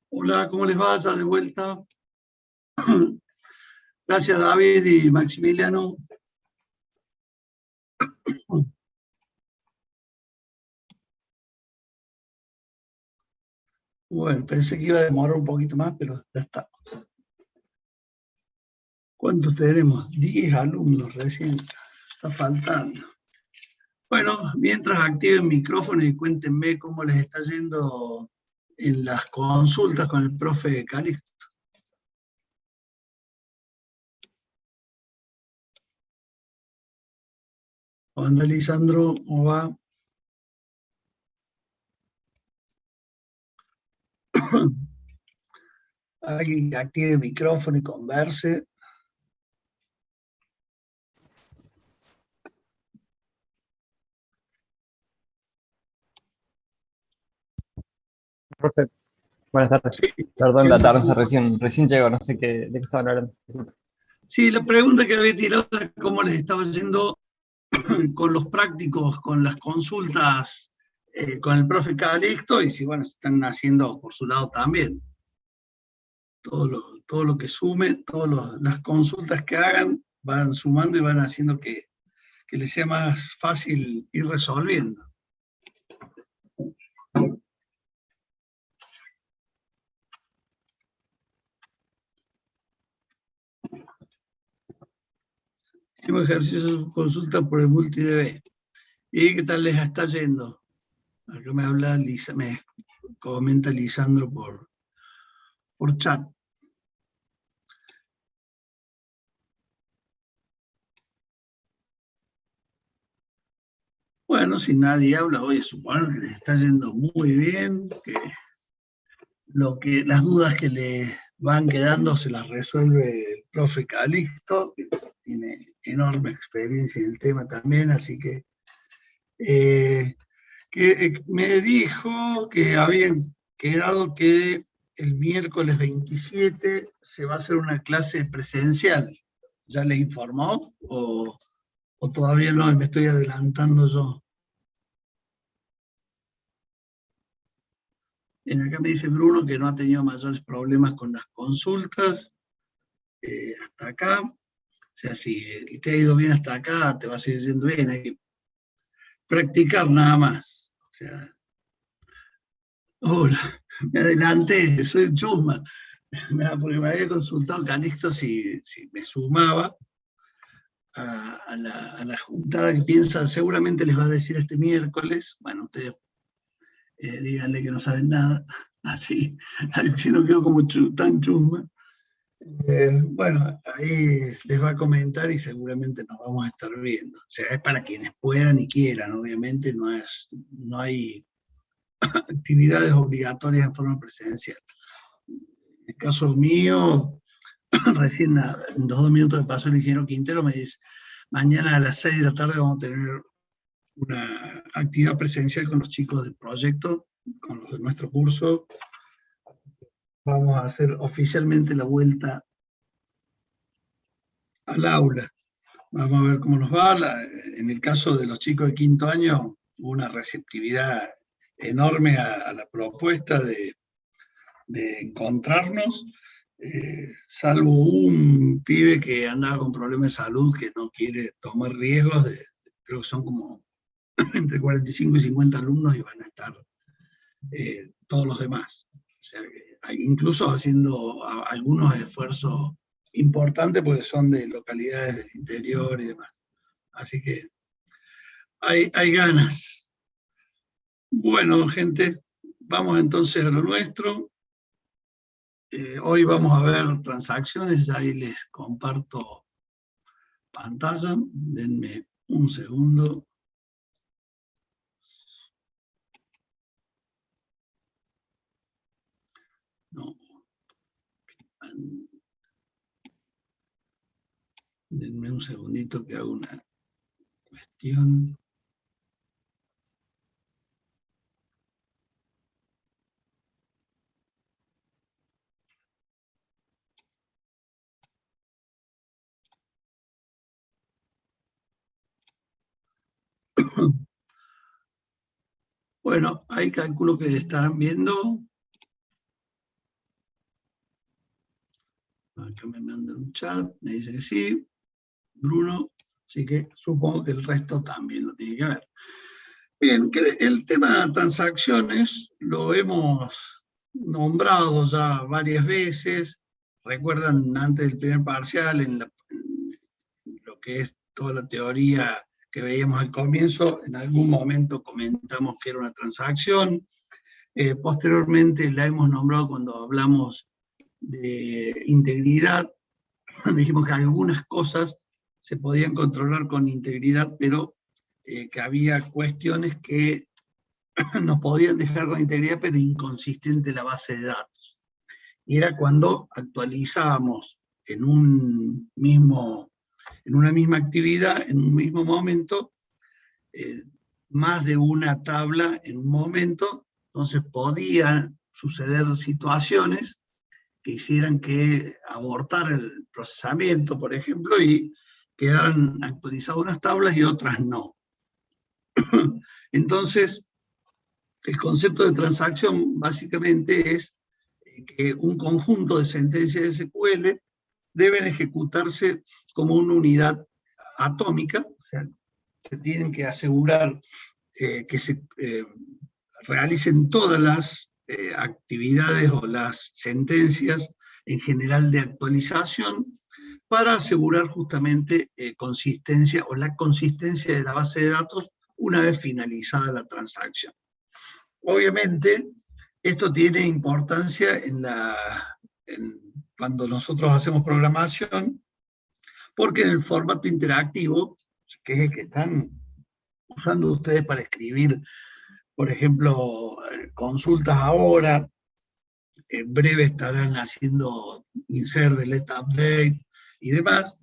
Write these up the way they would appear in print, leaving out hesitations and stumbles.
Hola, ¿cómo les va? Ya de vuelta. Gracias, David y Maximiliano. Bueno, pensé que iba a demorar un poquito más, pero ya está. ¿Cuántos tenemos? 10 alumnos recién. Está faltando. Bueno, mientras activen el micrófono y cuéntenme cómo les está yendo en las consultas con el profe Calixto. ¿Cómo anda, Lisandro? ¿Cómo va? Alguien que active el micrófono y converse. Profe, buenas tardes. Sí, Perdón la ¿quién tardanza, pasó? recién llego, no sé de qué estaban hablando. Disculpe. Sí, la pregunta que había tirado era cómo les estaba yendo con los prácticos, con las consultas con el profe Calixto, y si bueno, están haciendo por su lado también. Todo lo que sume, todas las consultas que hagan, van sumando y van haciendo que les sea más fácil ir resolviendo. Hicimos ejercicio de consulta por el MultiDB. ¿Y qué tal les está yendo? Acá me habla Lisa, me comenta Lisandro por chat. Bueno, si nadie habla, voy a suponer que les está yendo muy bien, que las dudas que le van quedando se las resuelve el profe Calixto, que tiene enorme experiencia en el tema también, así que me dijo que habían quedado que el miércoles 27 se va a hacer una clase presencial. ¿Ya les informó o todavía no? Me estoy adelantando yo. Acá me dice Bruno que no ha tenido mayores problemas con las consultas hasta acá. O sea, si te ha ido bien hasta acá, te va a seguir yendo bien. Hay que practicar nada más. O sea, hola, me adelanté, soy chusma. Porque me había consultado Calixto si me sumaba a la juntada que piensa, seguramente les va a decir este miércoles. Bueno, ustedes díganle que no saben nada. Así, si no quedo como tan chusma. Bueno, ahí les va a comentar y seguramente nos vamos a estar viendo. O sea, es para quienes puedan y quieran, obviamente no hay actividades obligatorias en forma presencial. En el caso mío, recién en 2 minutos de paso el ingeniero Quintero me dice, mañana a las 6 de la tarde vamos a tener una actividad presencial con los chicos del proyecto, con los de nuestro curso. Vamos a hacer oficialmente la vuelta al aula. Vamos a ver cómo nos va. En el caso de los chicos de quinto año, hubo una receptividad enorme a la propuesta de encontrarnos, salvo un pibe que andaba con problemas de salud que no quiere tomar riesgos, creo que son como entre 45 y 50 alumnos y van a estar todos los demás. O sea, incluso haciendo algunos esfuerzos importantes porque son de localidades del interior y demás. Así que hay ganas. Bueno, gente, vamos entonces a lo nuestro. Hoy vamos a ver transacciones, ya ahí les comparto pantalla. Denme un segundo. No. Denme un segundito que hago una cuestión. Bueno, ahí calculo que estarán viendo acá me mandan un chat, me dice que sí, Bruno, así que supongo que el resto también lo tiene que ver. Bien, el tema de transacciones lo hemos nombrado ya varias veces. Recuerdan antes del primer parcial, en lo que es toda la teoría que veíamos al comienzo, en algún momento comentamos que era una transacción. Posteriormente la hemos nombrado cuando hablamos de integridad. Dijimos que algunas cosas se podían controlar con integridad, pero que había cuestiones que nos podían dejar con integridad, pero inconsistente la base de datos. Y era cuando actualizábamos en una misma actividad, en un mismo momento, más de una tabla en un momento. Entonces podían suceder situaciones que hicieran que abortar el procesamiento, por ejemplo, y quedaran actualizadas unas tablas y otras no. Entonces, el concepto de transacción básicamente es que un conjunto de sentencias SQL deben ejecutarse como una unidad atómica, o sea, se tienen que asegurar que se realicen todas las actividades o las sentencias en general de actualización para asegurar justamente consistencia o la consistencia de la base de datos una vez finalizada la transacción. Obviamente, esto tiene importancia cuando nosotros hacemos programación, porque en el formato interactivo, que es el que están usando ustedes para escribir, por ejemplo, consultas ahora, en breve estarán haciendo insert, delete, update y demás,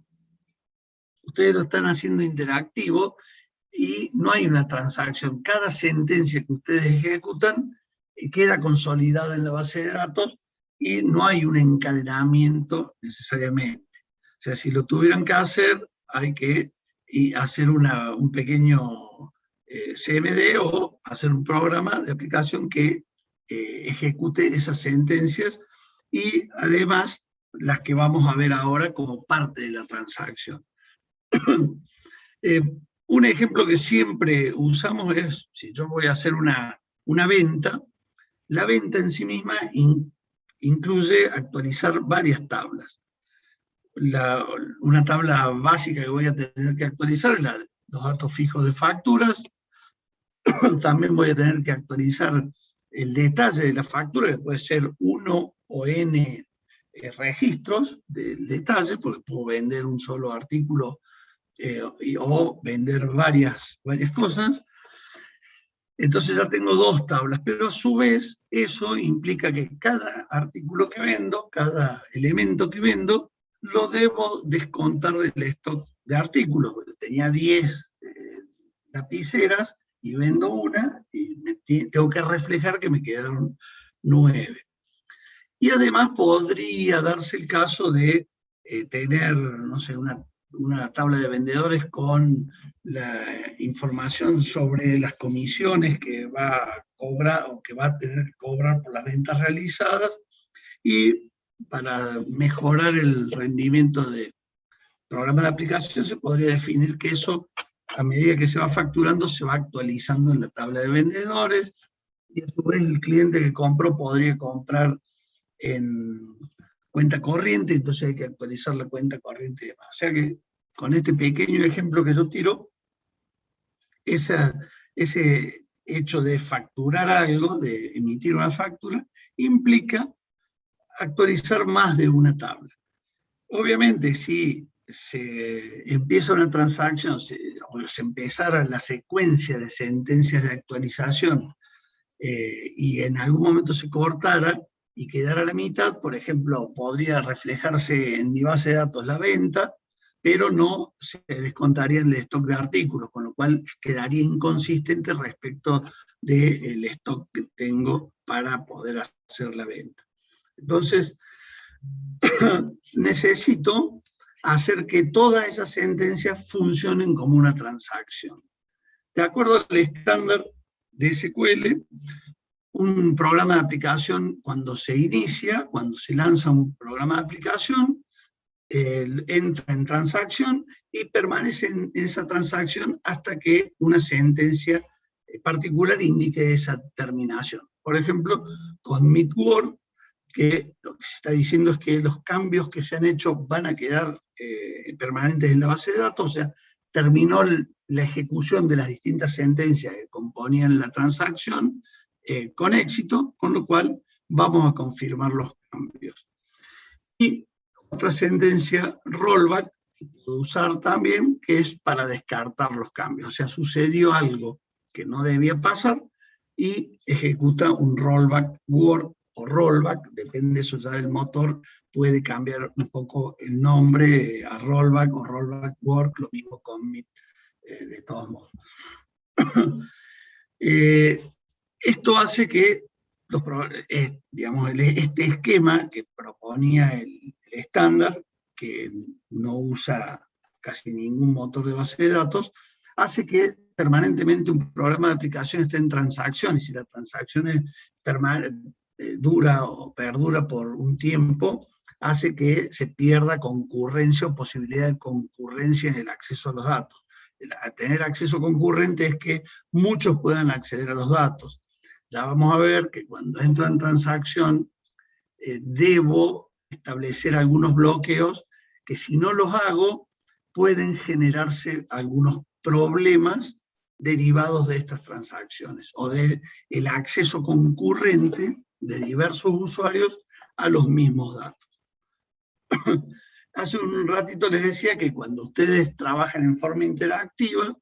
ustedes lo están haciendo interactivo y no hay una transacción. Cada sentencia que ustedes ejecutan queda consolidada en la base de datos y no hay un encadenamiento necesariamente. O sea, si lo tuvieran que hacer, hay que hacer un pequeño CMD o hacer un programa de aplicación que ejecute esas sentencias y además las que vamos a ver ahora como parte de la transacción. Un ejemplo que siempre usamos es, si yo voy a hacer una venta, la venta en sí misma incluye actualizar varias tablas. Una tabla básica que voy a tener que actualizar es los datos fijos de facturas. También voy a tener que actualizar el detalle de la factura, que puede ser 1 o n registros del detalle, porque puedo vender un solo artículo o vender varias cosas. Entonces ya tengo dos tablas, pero a su vez eso implica que cada artículo que vendo, cada elemento que vendo, lo debo descontar del stock de artículos. Tenía 10 lapiceras y vendo una y tengo que reflejar que me quedaron 9. Y además podría darse el caso de tener, no sé, una tabla de vendedores con la información sobre las comisiones que va a cobrar o que va a tener que cobrar por las ventas realizadas, y para mejorar el rendimiento del programa de aplicación se podría definir que eso, a medida que se va facturando, se va actualizando en la tabla de vendedores, y a su vez el cliente que compró podría comprar en cuenta corriente, entonces hay que actualizar la cuenta corriente y demás. O sea que con este pequeño ejemplo que yo tiro, ese hecho de facturar algo, de emitir una factura, implica actualizar más de una tabla. Obviamente, si se empieza una transacción, o se empezara la secuencia de sentencias de actualización y en algún momento se cortara y quedara a la mitad, por ejemplo, podría reflejarse en mi base de datos la venta, pero no se descontaría en el stock de artículos, con lo cual quedaría inconsistente respecto del stock que tengo para poder hacer la venta. Entonces, necesito hacer que todas esas sentencias funcionen como una transacción. De acuerdo al estándar de SQL, un programa de aplicación, cuando se inicia, cuando se lanza un programa de aplicación, entra en transacción y permanece en esa transacción hasta que una sentencia particular indique esa terminación. Por ejemplo, commit word, que lo que se está diciendo es que los cambios que se han hecho van a quedar permanentes en la base de datos, o sea, terminó la ejecución de las distintas sentencias que componían la transacción con éxito, con lo cual vamos a confirmar los cambios. Y otra sentencia, rollback, que puedo usar también, que es para descartar los cambios. O sea, sucedió algo que no debía pasar y ejecuta un rollback word o rollback, depende eso ya del motor, puede cambiar un poco el nombre a rollback o rollback word, lo mismo commit, de todos modos. Esto hace que digamos, este esquema que proponía el estándar, que no usa casi ningún motor de base de datos, hace que permanentemente un programa de aplicación esté en transacción, y si la transacción dura o perdura por un tiempo, hace que se pierda concurrencia o posibilidad de concurrencia en el acceso a los datos. Tener acceso concurrente es que muchos puedan acceder a los datos. Ya vamos a ver que cuando entro en transacción, debo establecer algunos bloqueos que si no los hago, pueden generarse algunos problemas derivados de estas transacciones, o del acceso concurrente de diversos usuarios a los mismos datos. Hace un ratito les decía que cuando ustedes trabajan en forma interactiva,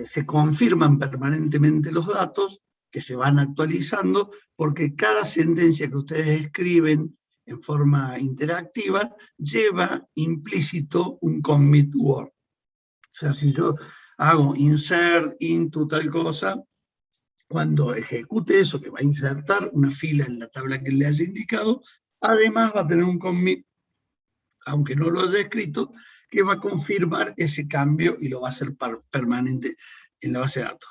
se confirman permanentemente los datos, que se van actualizando, porque cada sentencia que ustedes escriben en forma interactiva lleva implícito un commit word. O sea, si yo hago insert into tal cosa, cuando ejecute eso, que va a insertar una fila en la tabla que le haya indicado, además va a tener un commit, aunque no lo haya escrito, que va a confirmar ese cambio y lo va a hacer permanente en la base de datos.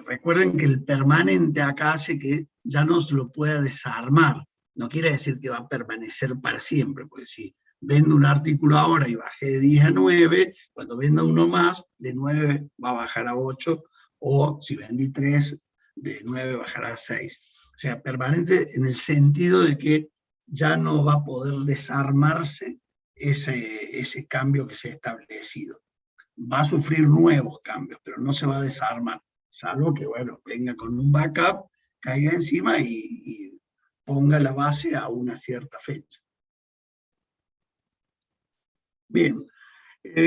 Recuerden que el permanente acá hace que ya no se lo pueda desarmar. No quiere decir que va a permanecer para siempre, porque si vendo un artículo ahora y bajé de 10 a 9, cuando venda uno más, de 9 va a bajar a 8, o si vendí 3, de 9 bajará a 6. O sea, permanente en el sentido de que ya no va a poder desarmarse ese cambio que se ha establecido. Va a sufrir nuevos cambios, pero no se va a desarmar, salvo que, bueno, venga con un backup, caiga encima y ponga la base a una cierta fecha. Bien,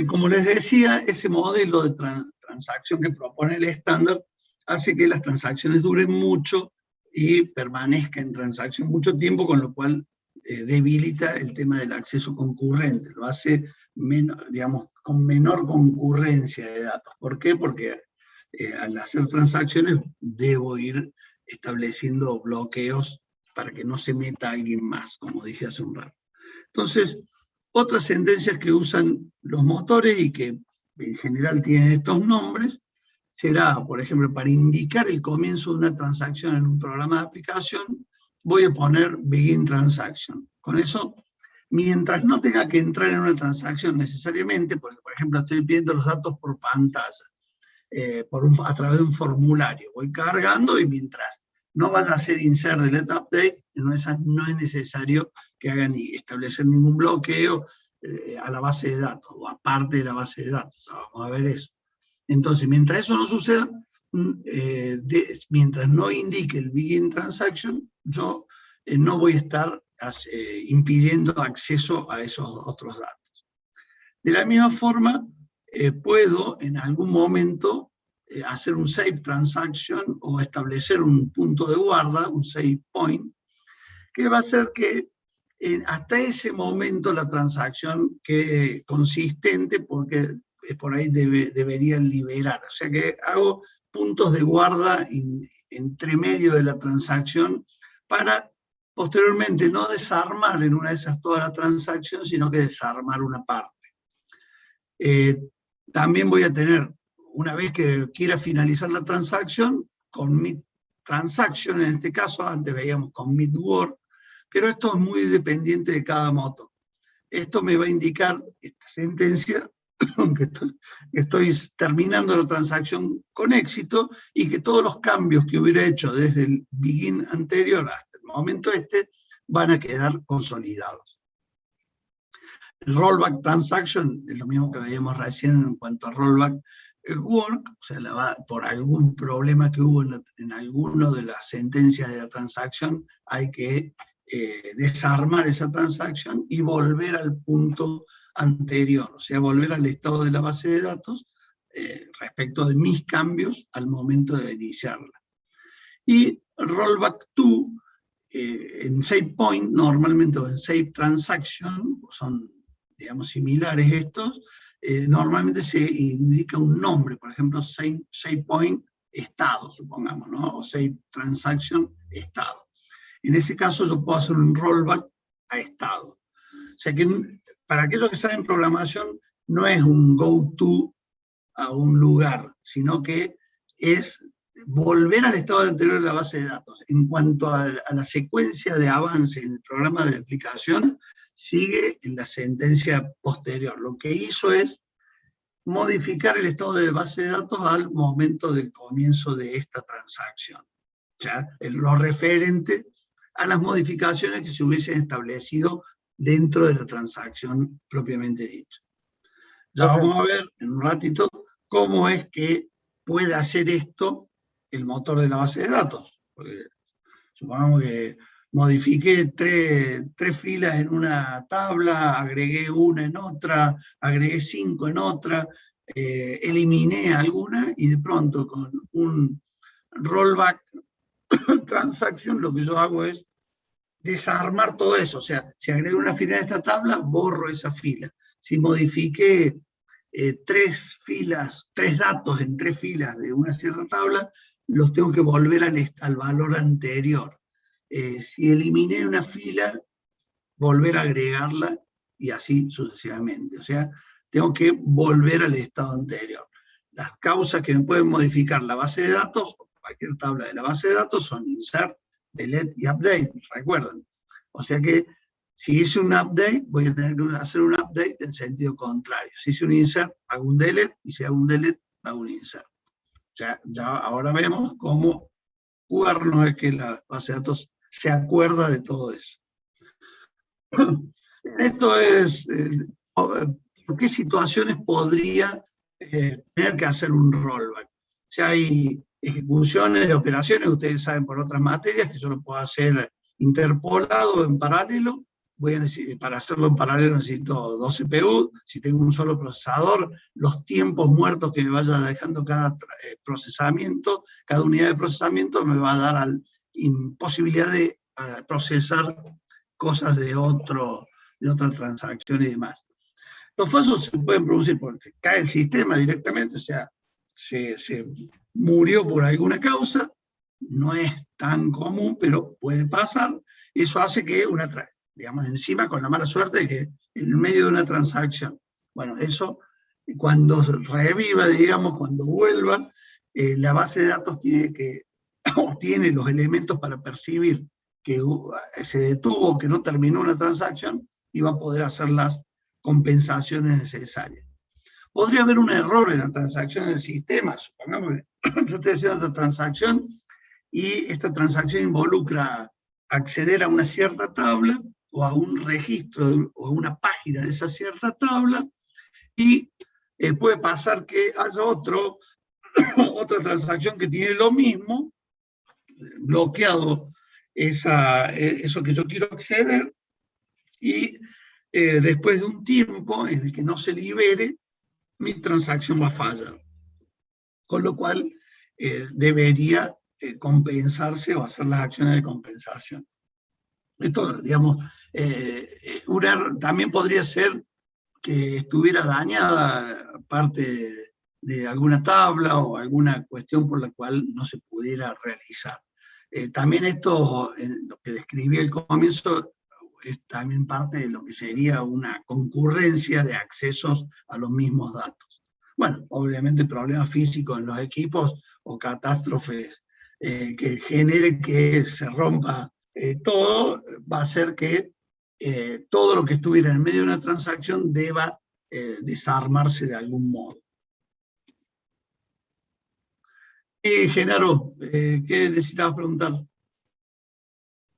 como les decía, ese modelo de transacción que propone el estándar hace que las transacciones duren mucho y permanezcan en transacción mucho tiempo, con lo cual debilita el tema del acceso concurrente, lo hace digamos, con menor concurrencia de datos. ¿Por qué? Porque al hacer transacciones debo ir estableciendo bloqueos para que no se meta alguien más, como dije hace un rato. Entonces, otras sentencias que usan los motores y que en general tienen estos nombres, será, por ejemplo, para indicar el comienzo de una transacción en un programa de aplicación, voy a poner begin transaction. Con eso, mientras no tenga que entrar en una transacción necesariamente, porque por ejemplo estoy pidiendo los datos por pantalla, a través de un formulario, voy cargando y mientras no vaya a hacer insert delete update, no es necesario que hagan ni establecer ningún bloqueo a la base de datos, o aparte de la base de datos. O sea, vamos a ver eso. Entonces, mientras eso no suceda, mientras no indique el begin transaction, yo no voy a estar impidiendo acceso a esos otros datos. De la misma forma, puedo en algún momento hacer un save transaction o establecer un punto de guarda, un save point, que va a hacer que hasta ese momento la transacción quede consistente, porque por ahí deberían liberar. O sea que hago puntos de guarda entre medio de la transacción para posteriormente no desarmar en una de esas toda la transacción, sino que desarmar una parte. También voy a tener, una vez que quiera finalizar la transacción, commit transaction, en este caso, antes veíamos commit word, pero esto es muy dependiente de cada motor. esto me va a indicar esta sentencia que estoy terminando la transacción con éxito y que todos los cambios que hubiera hecho desde el begin anterior hasta el momento van a quedar consolidados. El rollback transaction es lo mismo que veíamos recién en cuanto a rollback work, o sea, por algún problema que hubo en alguno de las sentencias de la transacción, hay que desarmar esa transacción y volver al punto anterior, o sea, volver al estado de la base de datos respecto de mis cambios al momento de iniciarla. Y rollback to, en SavePoint, normalmente, o en Save Transaction, son, digamos, similares estos, normalmente se indica un nombre, por ejemplo, SavePoint estado, supongamos, ¿no? O Save Transaction estado. En ese caso yo puedo hacer un rollback a estado. O sea que para aquellos que saben programación, no es un go-to a un lugar, sino que es volver al estado anterior de la base de datos. En cuanto a la secuencia de avance en el programa de aplicación, sigue en la sentencia posterior. Lo que hizo es modificar el estado de base de datos al momento del comienzo de esta transacción. Ya, lo referente a las modificaciones que se hubiesen establecido dentro de la transacción propiamente dicha. Ya vamos a ver en un ratito cómo es que puede hacer esto el motor de la base de datos. Porque supongamos que modifiqué tres filas en una tabla, agregué una en otra, agregué 5 en otra, eliminé alguna y de pronto con un rollback transaction lo que yo hago es desarmar todo eso. O sea, si agrego una fila en esta tabla, borro esa fila. Si modifiqué tres datos en 3 filas de una cierta tabla, los tengo que volver al valor anterior. Si eliminé una fila, volver a agregarla y así sucesivamente. O sea, tengo que volver al estado anterior. Las causas que me pueden modificar la base de datos, o cualquier tabla de la base de datos, son insert, delete y update, recuerden. O sea que si hice un update, voy a tener que hacer un update en sentido contrario. Si hice un insert, hago un delete, y si hago un delete, hago un insert. O sea, ya ahora vemos cómo jugarnos es que la base de datos se acuerda de todo eso. Esto es, ¿por qué situaciones podría tener que hacer un rollback? Si hay ejecuciones de operaciones, ustedes saben por otras materias, que yo lo puedo hacer interpolado en paralelo. Para hacerlo en paralelo necesito 2 CPU, si tengo un solo procesador, los tiempos muertos que me vaya dejando cada procesamiento, cada unidad de procesamiento me va a dar la imposibilidad de procesar cosas de otra transacción y demás. Los fallos se pueden producir porque cae el sistema directamente, o sea, se murió por alguna causa, no es tan común, pero puede pasar. Eso hace que digamos, encima con la mala suerte de que en medio de una transacción, bueno, eso cuando reviva, digamos, cuando vuelva, la base de datos tiene los elementos para percibir que se detuvo, que no terminó una transacción, y va a poder hacer las compensaciones necesarias. Podría haber un error en la transacción del sistema. Supongamos que yo estoy haciendo esta transacción y esta transacción involucra acceder a una cierta tabla o a un registro o a una página de esa cierta tabla, y puede pasar que haya otra transacción que tiene lo mismo, bloqueado eso que yo quiero acceder, y después de un tiempo en el que no se libere, mi transacción va a fallar. Con lo cual debería compensarse o hacer las acciones de compensación. Esto, digamos, también podría ser que estuviera dañada parte de alguna tabla o alguna cuestión por la cual no se pudiera realizar. También esto, lo que describí al comienzo, es también parte de lo que sería una concurrencia de accesos a los mismos datos. Bueno, obviamente problemas físicos en los equipos o catástrofes que generen que se rompa todo, va a hacer que todo lo que estuviera en medio de una transacción deba desarmarse de algún modo. Genaro, ¿qué necesitabas preguntar?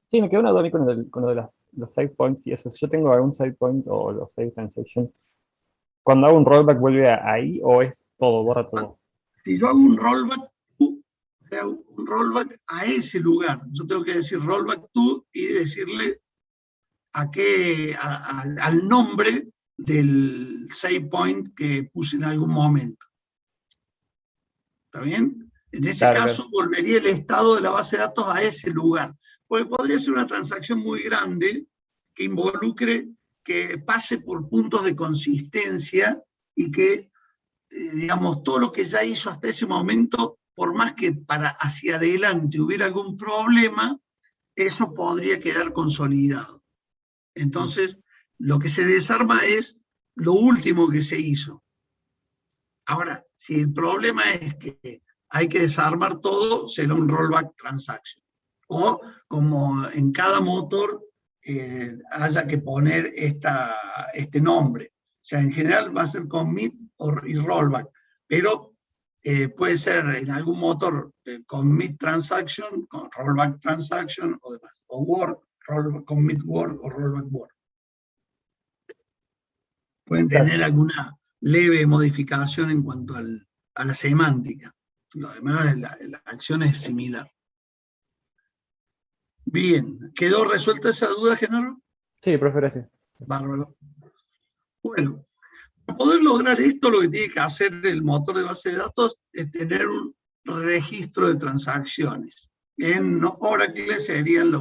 Sí, me quedó una duda a mí con lo de los save points y eso. Si yo tengo algún save point o los save transaction, cuando hago un rollback, ¿vuelve ahí o es todo, borra todo? Si yo hago un rollback a ese lugar, yo tengo que decir rollback to y decirle al nombre del save point que puse en algún momento. ¿Está bien? En ese Claro, caso, volvería el estado de la base de datos a ese lugar. Porque podría ser una transacción muy grande que involucre, que pase por puntos de consistencia y que, digamos, todo lo que ya hizo hasta ese momento, por más que para hacia adelante hubiera algún problema, eso podría quedar consolidado. Entonces, lo que se desarma es lo último que se hizo. Ahora, si el problema es que hay que desarmar todo, será un rollback transaction. O como en cada motor haya que poner este nombre. O sea, en general va a ser commit y rollback, pero puede ser en algún motor commit transaction, con rollback transaction o demás. O word, commit word o rollback word. Pueden tener alguna leve modificación en cuanto a la semántica. Lo demás, la acción es similar. Bien, ¿quedó resuelta esa duda, Genaro? Sí, profe, gracias. Bárbaro. Bueno, para poder lograr esto, lo que tiene que hacer el motor de base de datos es tener un registro de transacciones. En Oracle serían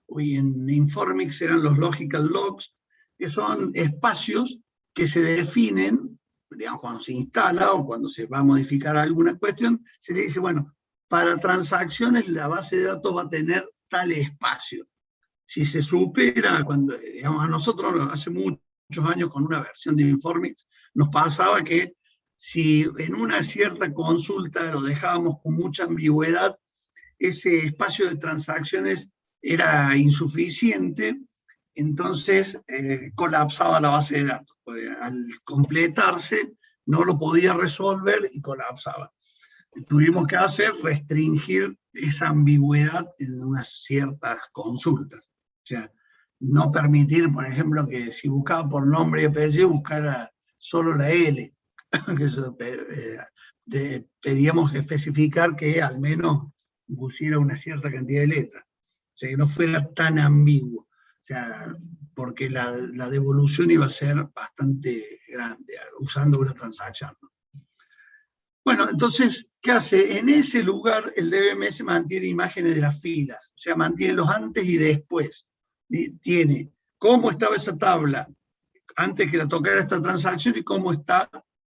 y en Informix eran los logical logs, que son espacios que se definen, digamos, cuando se instala o cuando se va a modificar alguna cuestión, se le dice, bueno, para transacciones la base de datos va a tener tal espacio. Si se supera, cuando, digamos, a nosotros hace muchos años con una versión de Informix, nos pasaba que si en una cierta consulta lo dejábamos con mucha ambigüedad, ese espacio de transacciones era insuficiente, entonces colapsaba la base de datos. Al completarse no lo podía resolver y colapsaba. Tuvimos que restringir esa ambigüedad en unas ciertas consultas. O sea, no permitir, por ejemplo, que si buscaba por nombre y apellido, buscara solo la L. Que eso, pedíamos especificar que al menos pusiera una cierta cantidad de letras. O sea, que no fuera tan ambiguo. O sea, porque la devolución iba a ser bastante grande, usando una transacción, ¿no? Bueno, entonces, ¿qué hace? En ese lugar el DBMS mantiene imágenes de las filas, o sea, mantiene los antes y después. Tiene cómo estaba esa tabla antes que la tocara esta transacción y cómo está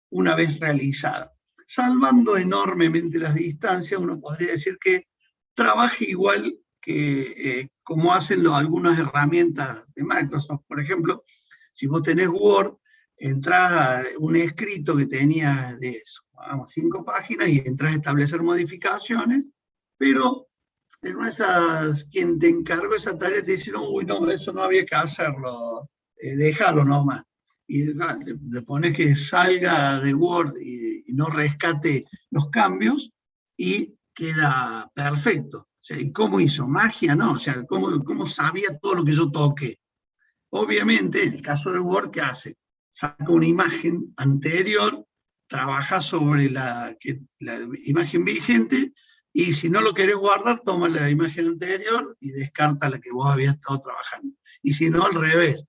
una vez realizada. Salvando enormemente las distancias, uno podría decir que trabaja igual que como hacen algunas herramientas de Microsoft. Por ejemplo, si vos tenés Word, entras a un escrito que tenía de eso, vamos, 5 páginas, y entras a establecer modificaciones, pero en una de esas, quien te encargó esa tarea te dice, uy, no, eso no había que hacerlo, déjalo nomás. Y le pones que salga de Word y no rescate los cambios, y queda perfecto. O sea, ¿y cómo hizo? ¿Magia? No, o sea, ¿cómo sabía todo lo que yo toqué? Obviamente, en el caso de Word, ¿qué hace? Saca una imagen anterior, trabaja sobre la imagen vigente, y si no lo querés guardar, toma la imagen anterior y descarta la que vos habías estado trabajando. Y si no, al revés,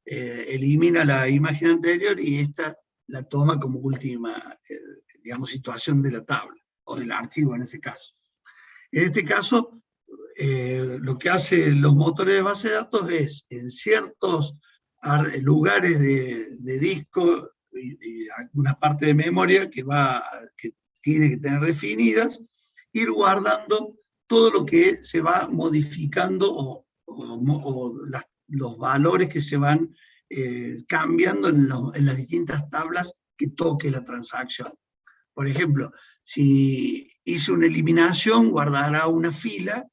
elimina la imagen anterior y esta la toma como última, digamos, situación de la tabla, o del archivo en ese caso. En este caso, lo que hacen los motores de base de datos es, en ciertos lugares de disco y alguna parte de memoria que tiene que tener definidas, ir guardando todo lo que se va modificando o los valores que se van cambiando en las distintas tablas que toque la transacción. Por ejemplo, si hice una eliminación, guardará una fila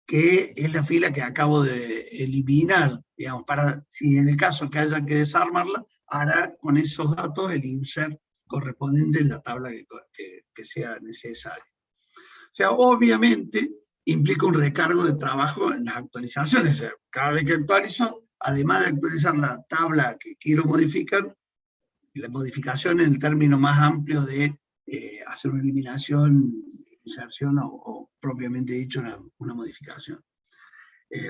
que es la fila que acabo de eliminar, digamos, para, si en el caso que haya que desarmarla, hará con esos datos el insert correspondiente en la tabla que sea necesario. O sea, obviamente implica un recargo de trabajo en las actualizaciones. O sea, cada vez que actualizo, además de actualizar la tabla que quiero modificar, la modificación en el término más amplio de hacer una eliminación, inserción o propiamente dicho una modificación.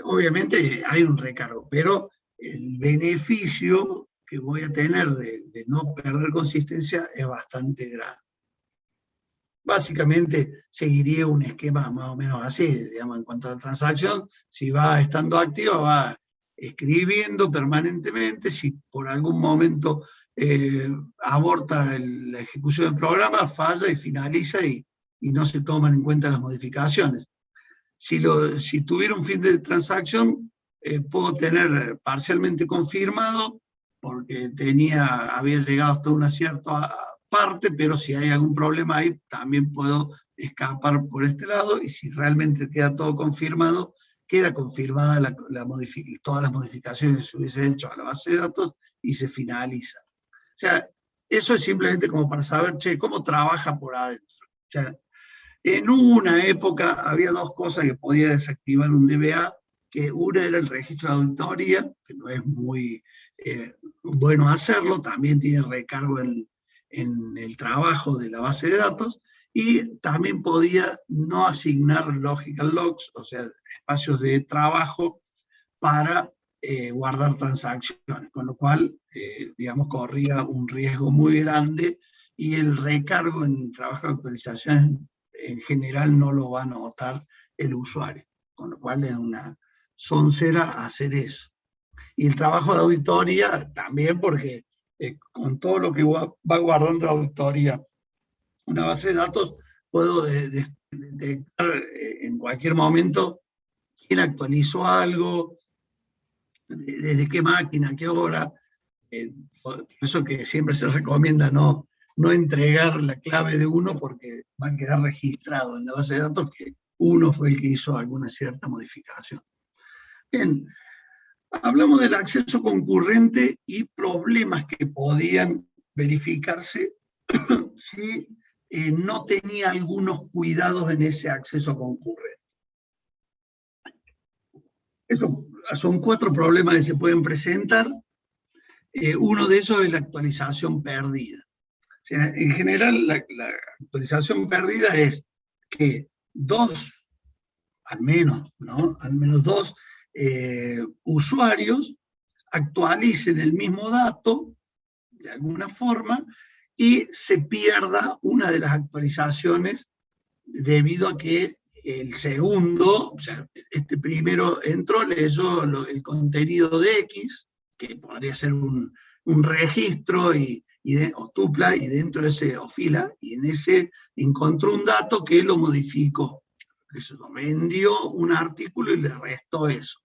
Obviamente hay un recargo, pero el beneficio que voy a tener de no perder consistencia es bastante grande. Básicamente seguiría un esquema más o menos así, digamos, en cuanto a la transacción, si va estando activa, va escribiendo permanentemente, si por algún momento aborta la ejecución del programa, falla y finaliza y no se toman en cuenta las modificaciones. Si tuviera un fin de transacción, puedo tener parcialmente confirmado, porque había llegado hasta una cierta parte, pero si hay algún problema ahí, también puedo escapar por este lado, y si realmente queda todo confirmado, queda confirmada todas las modificaciones que se hubiese hecho a la base de datos y se finaliza. O sea, eso es simplemente como para saber, che, cómo trabaja por adentro. O sea, en una época había dos cosas que podía desactivar un DBA, que una era el registro de auditoría, que no es muy bueno hacerlo, también tiene recargo en el trabajo de la base de datos, y también podía no asignar logical logs, o sea, espacios de trabajo para guardar transacciones, con lo cual, digamos, corría un riesgo muy grande, y el recargo en el trabajo de actualización en general no lo va a notar el usuario, con lo cual es una soncera hacer eso. Y el trabajo de auditoría también, porque con todo lo que va guardando la auditoría una base de datos, puedo detectar en cualquier momento quién actualizó algo, desde qué máquina, qué hora. Por eso que siempre se recomienda no entregar la clave de uno, porque va a quedar registrado en la base de datos que uno fue el que hizo alguna cierta modificación. Bien, hablamos del acceso concurrente y problemas que podían verificarse si no tenía algunos cuidados en ese acceso concurrente. Son 4 problemas que se pueden presentar. Uno de esos es la actualización perdida. O sea, en general, la actualización perdida es que al menos dos usuarios actualicen el mismo dato de alguna forma y se pierda una de las actualizaciones debido a que el segundo, o sea, este primero entró, leyó el contenido de X, que podría ser un registro o tupla, y dentro de ese, o fila, y en ese encontró un dato que lo modificó. Eso, vendió un artículo y le restó eso.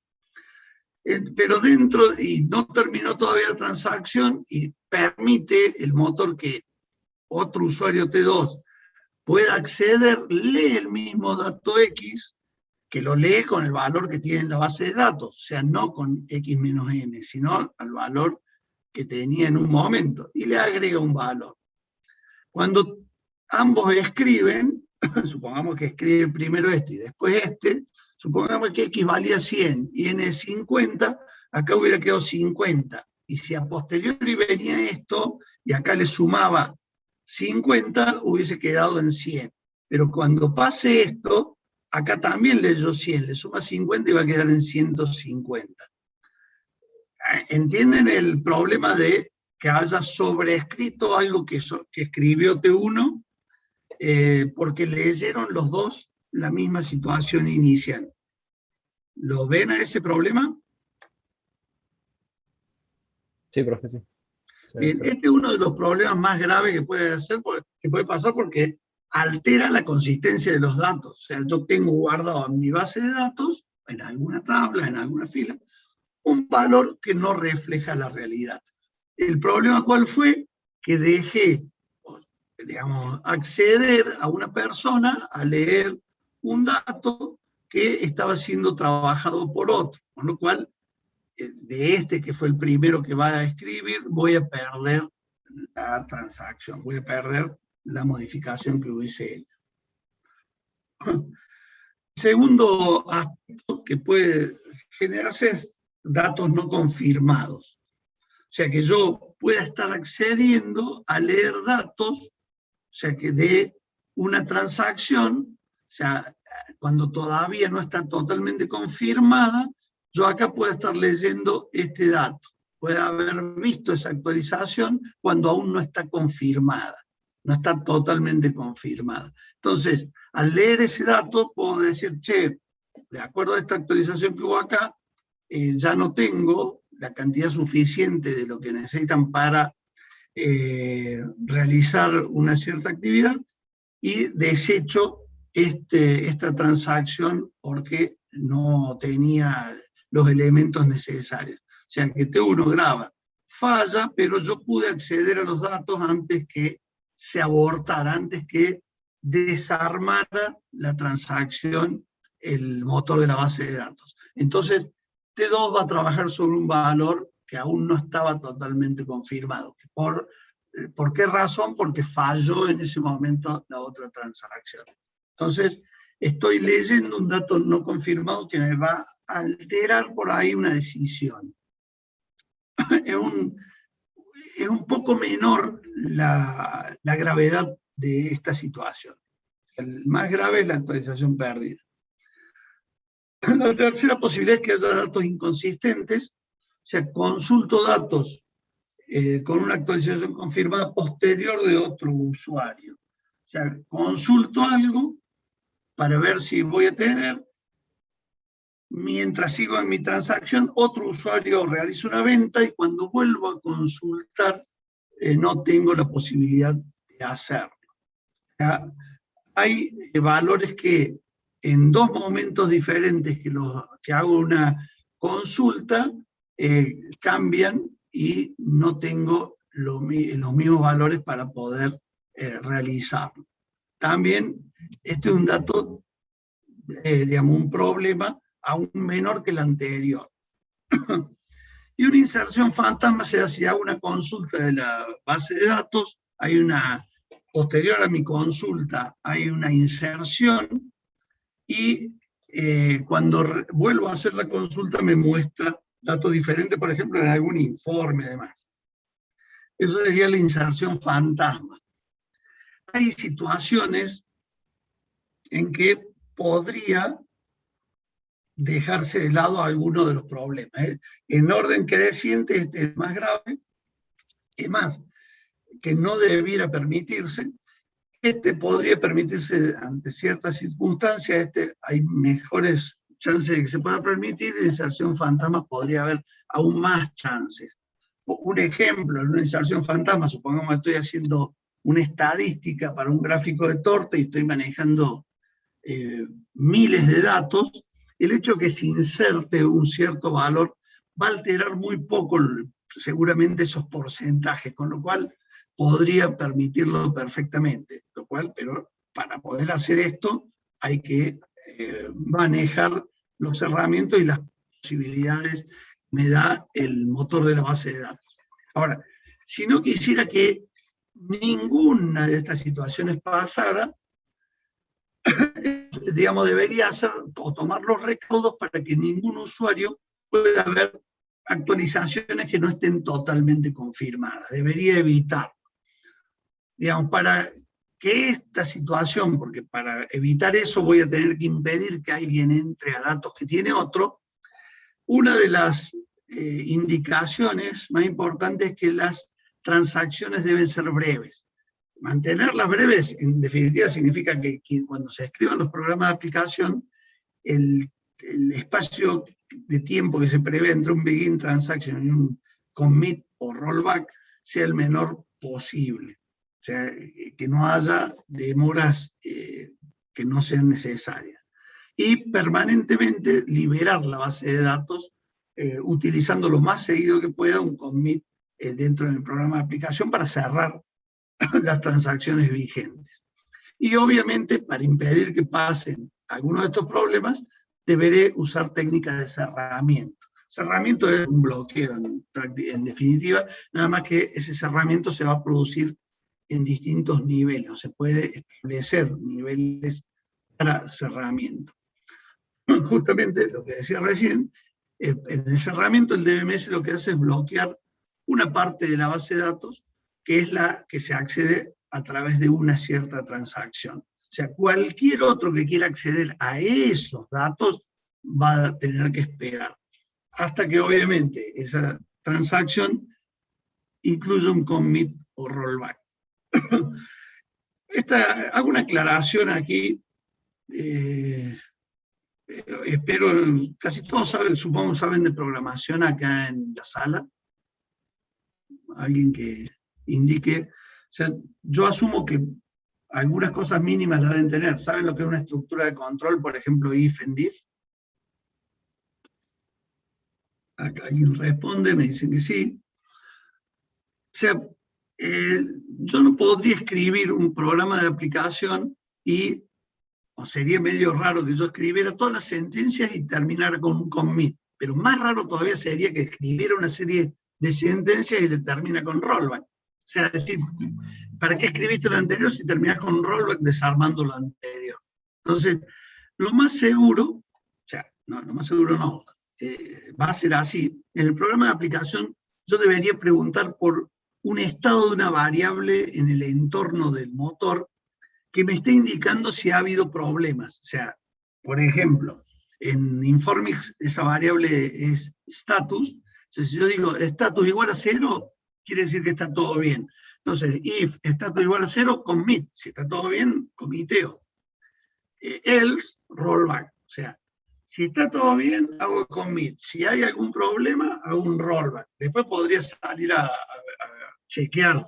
Pero dentro, y no terminó todavía la transacción, y permite el motor que otro usuario T2 pueda acceder, lee el mismo dato X, que lo lee con el valor que tiene en la base de datos, o sea, no con X menos N, sino al valor que tenía en un momento, y le agrega un valor. Cuando ambos escriben, supongamos que escribe primero este y después este, supongamos que X valía 100 y N 50, acá hubiera quedado 50, y si a posteriori venía esto, y acá le sumaba 50, hubiese quedado en 100. Pero cuando pase esto, acá también leyó 100, le suma 50 y va a quedar en 150. ¿Entienden el problema de que haya sobreescrito algo que escribió T1? Porque leyeron los dos la misma situación inicial. ¿Lo ven a ese problema? Sí, profe, sí. Bien, este es uno de los problemas más graves que puede pasar, porque altera la consistencia de los datos. O sea, yo tengo guardado en mi base de datos, en alguna tabla, en alguna fila, un valor que no refleja la realidad. ¿El problema cuál fue? Que dejé, digamos, acceder a una persona a leer un dato que estaba siendo trabajado por otro, con lo cual, de este que fue el primero que va a escribir, voy a perder la transacción, voy a perder la modificación que hubiese hecho. Segundo aspecto que puede generarse es datos no confirmados. O sea, que yo pueda estar accediendo a leer datos, o sea, que de una transacción, o sea, cuando todavía no está totalmente confirmada, yo acá puedo estar leyendo este dato. Puede haber visto esa actualización cuando aún no está confirmada, no está totalmente confirmada. Entonces, al leer ese dato, puedo decir, che, de acuerdo a esta actualización que hubo acá, ya no tengo la cantidad suficiente de lo que necesitan para realizar una cierta actividad y desecho esta transacción porque no tenía los elementos necesarios. O sea que T1 graba, falla, pero yo pude acceder a los datos antes que se abortara, antes que desarmara la transacción el motor de la base de datos. Entonces, T2 va a trabajar sobre un valor que aún no estaba totalmente confirmado. ¿Por qué razón? Porque falló en ese momento la otra transacción. Entonces, estoy leyendo un dato no confirmado que me va a alterar por ahí una decisión. Es un poco menor la gravedad de esta situación. El más grave es la actualización perdida. La tercera posibilidad es que haya datos inconsistentes, o sea, consulto datos con una actualización confirmada posterior de otro usuario. O sea, consulto algo para ver si voy a tener, mientras sigo en mi transacción, otro usuario realiza una venta y cuando vuelvo a consultar no tengo la posibilidad de hacerlo. O sea, hay valores que en dos momentos diferentes que hago una consulta cambian y no tengo los mismos valores para poder realizarlo. También este es un dato, digamos, un problema aún menor que el anterior. Y una inserción fantasma se da si hago una consulta de la base de datos, hay una, posterior a mi consulta, hay una inserción y cuando vuelvo a hacer la consulta me muestra datos diferentes, por ejemplo, en algún informe y demás. Eso sería la inserción fantasma. Hay situaciones en que podría dejarse de lado alguno de los problemas. En orden creciente, este es más grave, es más, que no debiera permitirse. Este podría permitirse ante ciertas circunstancias, hay mejores chances de que se pueda permitir, y en inserción fantasma podría haber aún más chances. Un ejemplo, en una inserción fantasma, supongamos que estoy haciendo una estadística para un gráfico de torta y estoy manejando miles de datos, el hecho que se inserte un cierto valor va a alterar muy poco seguramente esos porcentajes, con lo cual podría permitirlo perfectamente, pero para poder hacer esto hay que manejar los herramientas y las posibilidades que me da el motor de la base de datos. Ahora, si no quisiera que ninguna de estas situaciones pasara, digamos, debería hacer o tomar los recaudos para que ningún usuario pueda ver actualizaciones que no estén totalmente confirmadas. Debería evitarlo. Digamos, para que esta situación, porque para evitar eso voy a tener que impedir que alguien entre a datos que tiene otro, una de las indicaciones más importantes es que las transacciones deben ser breves. Mantenerlas breves, en definitiva, significa que cuando se escriban los programas de aplicación, el espacio de tiempo que se prevé entre un begin transaction y un commit o rollback sea el menor posible. O sea, que no haya demoras que no sean necesarias. Y permanentemente liberar la base de datos utilizando lo más seguido que pueda un commit dentro del programa de aplicación para cerrar las transacciones vigentes. Y obviamente, para impedir que pasen algunos de estos problemas, deberé usar técnicas de cerramiento. Cerramiento es un bloqueo, en definitiva, nada más que ese cerramiento se va a producir en distintos niveles, o se puede establecer niveles para cerramiento. Justamente lo que decía recién, en el cerramiento el DBMS lo que hace es bloquear una parte de la base de datos, que es la que se accede a través de una cierta transacción. O sea, cualquier otro que quiera acceder a esos datos va a tener que esperar, hasta que obviamente esa transacción incluye un commit o rollback. Hago una aclaración aquí. Espero, casi todos saben, supongo saben de programación acá en la sala. Alguien que indique. O sea, yo asumo que algunas cosas mínimas las deben tener. ¿Saben lo que es una estructura de control? Por ejemplo, if and if. Acá alguien responde, me dicen que sí. O sea, yo no podría escribir un programa de aplicación o sería medio raro que yo escribiera todas las sentencias y terminara con un commit. Pero más raro todavía sería que escribiera una serie de sentencias y le termina con rollback. O sea, es decir, ¿para qué escribiste lo anterior si terminas con un rollback desarmando lo anterior? Entonces, lo más seguro, o sea, no, lo más seguro no, va a ser así. En el programa de aplicación yo debería preguntar por un estado de una variable en el entorno del motor que me esté indicando si ha habido problemas. O sea, por ejemplo, en Informix esa variable es status. Entonces, si yo digo status igual a 0, quiere decir que está todo bien. Entonces, if status igual a 0, commit. Si está todo bien, comiteo. Else, rollback. O sea, si está todo bien, hago commit. Si hay algún problema, hago un rollback. Después podría salir a chequear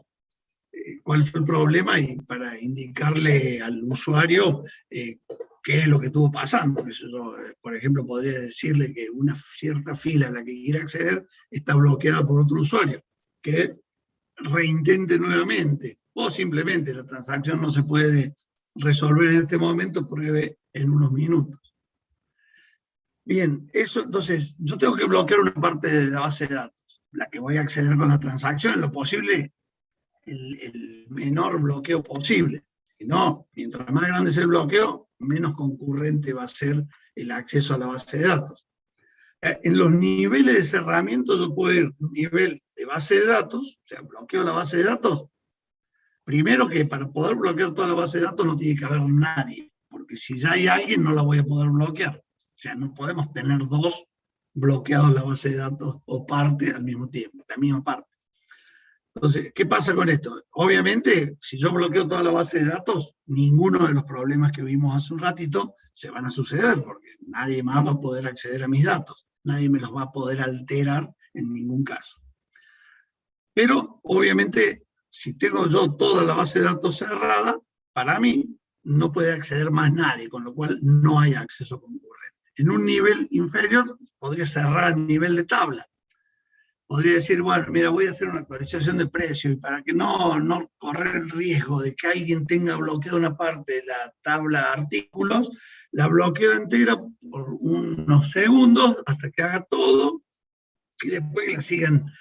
cuál fue el problema y para indicarle al usuario qué es lo que estuvo pasando. Yo, por ejemplo, podría decirle que una cierta fila a la que quiere acceder está bloqueada por otro usuario, que reintente nuevamente, o simplemente la transacción no se puede resolver en este momento, pruebe en unos minutos. Bien, eso entonces, yo tengo que bloquear una parte de la base de datos, la que voy a acceder con la transacción, en lo posible el menor bloqueo posible. Si no, mientras más grande sea el bloqueo, menos concurrente va a ser el acceso a la base de datos. En los niveles de cerramiento yo puedo ir a un nivel de base de datos, o sea, bloqueo la base de datos. Primero que para poder bloquear toda la base de datos no tiene que haber nadie, porque si ya hay alguien no la voy a poder bloquear. O sea, no podemos tener dos bloqueados la base de datos o parte al mismo tiempo, la misma parte. Entonces, ¿qué pasa con esto? Obviamente, si yo bloqueo toda la base de datos, ninguno de los problemas que vimos hace un ratito se van a suceder, porque nadie más va a poder acceder a mis datos. Nadie me los va a poder alterar en ningún caso. Pero, obviamente, si tengo yo toda la base de datos cerrada, para mí no puede acceder más nadie, con lo cual no hay acceso concurrente. En un nivel inferior, podría cerrar a nivel de tabla. Podría decir, bueno, mira, voy a hacer una actualización de precio y para que no correr el riesgo de que alguien tenga bloqueado una parte de la tabla artículos, la bloqueo entera por unos segundos hasta que haga todo y después la sigan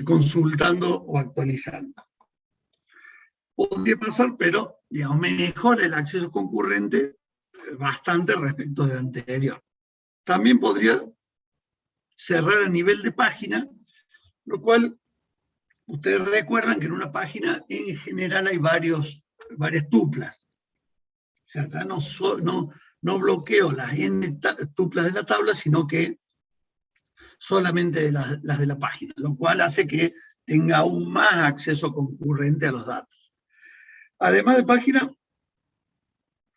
consultando o actualizando. Podría pasar, pero digamos, mejora el acceso concurrente bastante respecto del anterior. También podría cerrar a nivel de página, lo cual, ustedes recuerdan que en una página en general hay varias tuplas. O sea, ya no bloqueo las n tuplas de la tabla, sino que solamente las de la página, lo cual hace que tenga aún más acceso concurrente a los datos. Además de página,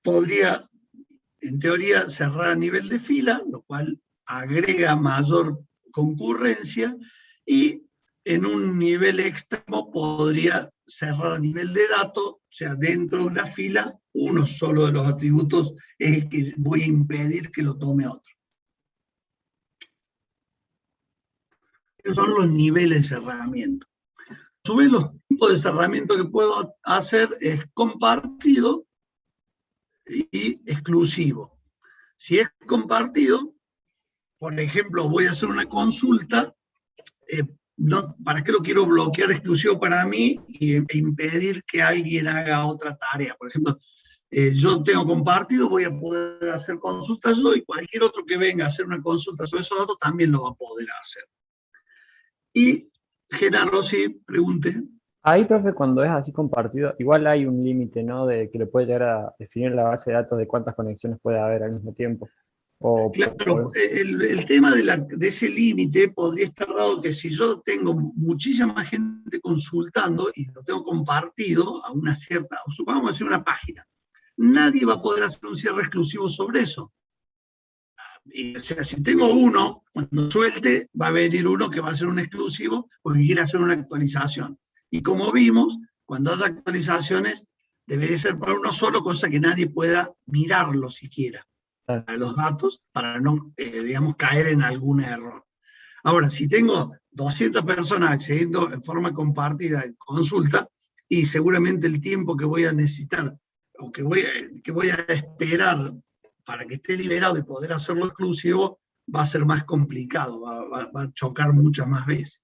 podría, en teoría, cerrar a nivel de fila, lo cual agrega mayor concurrencia, y en un nivel extremo podría cerrar a nivel de datos, o sea, dentro de una fila, uno solo de los atributos es el que voy a impedir que lo tome otro. Esos son los niveles de cerramiento. A su vez, los tipos de cerramiento que puedo hacer es compartido y exclusivo. Si es compartido, por ejemplo, voy a hacer una consulta, ¿para qué lo quiero bloquear exclusivo para mí e impedir que alguien haga otra tarea? Por ejemplo, yo tengo compartido, voy a poder hacer consultas yo, y cualquier otro que venga a hacer una consulta sobre esos datos también lo va a poder hacer. Y Genaro, sí, pregunte. Ahí, profe, cuando es así compartido, igual hay un límite, ¿no? De que le puede llegar a definir la base de datos de cuántas conexiones puede haber al mismo tiempo. Claro, el tema de ese límite podría estar dado que si yo tengo muchísima gente consultando y lo tengo compartido a una cierta, supongamos decir una página, nadie va a poder hacer un cierre exclusivo sobre eso. Y, o sea, si tengo uno, cuando suelte, va a venir uno que va a ser un exclusivo porque quiere hacer una actualización. Y como vimos, cuando haya actualizaciones, debería ser para uno solo, cosa que nadie pueda mirarlo siquiera, a los datos, para no, digamos, caer en algún error. Ahora, si tengo 200 personas accediendo en forma compartida en consulta, y seguramente el tiempo que voy a necesitar, o que voy a esperar para que esté liberado y poder hacerlo exclusivo, va a ser más complicado, va a chocar muchas más veces.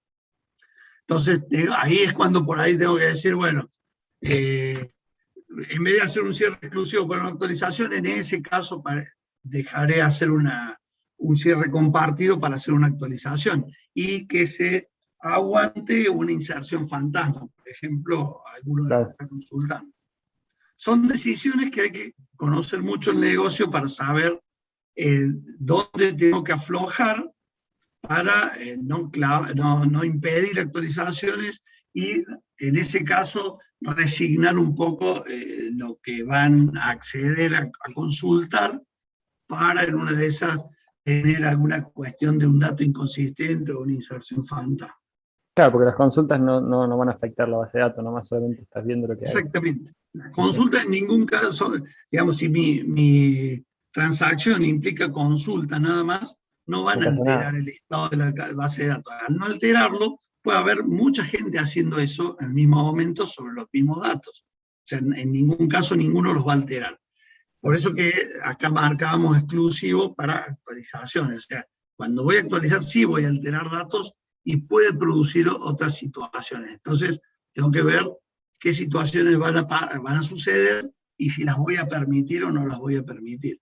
Entonces, ahí es cuando por ahí tengo que decir, bueno, en vez de hacer un cierre exclusivo para una actualización, en ese caso dejaré hacer un cierre compartido para hacer una actualización, y que se aguante una inserción fantasma, por ejemplo, alguno de los que está consultando. Son decisiones que hay que conocer mucho el negocio para saber dónde tengo que aflojar para no impedir actualizaciones, y en ese caso resignar un poco lo que van a acceder a consultar, para en una de esas tener alguna cuestión de un dato inconsistente o una inserción fantasma. Claro, porque las consultas no van a afectar la base de datos, nomás solamente estás viendo lo que hay. Exactamente. La consulta en ningún caso, digamos, si mi transacción implica consulta nada más, no van a alterar el estado de la base de datos. Al no alterarlo, puede haber mucha gente haciendo eso al mismo momento sobre los mismos datos. O sea, en ningún caso ninguno los va a alterar. Por eso que acá marcábamos exclusivo para actualizaciones. O sea, cuando voy a actualizar, sí voy a alterar datos y puede producir otras situaciones. Entonces, tengo que ver qué situaciones van a suceder y si las voy a permitir o no las voy a permitir.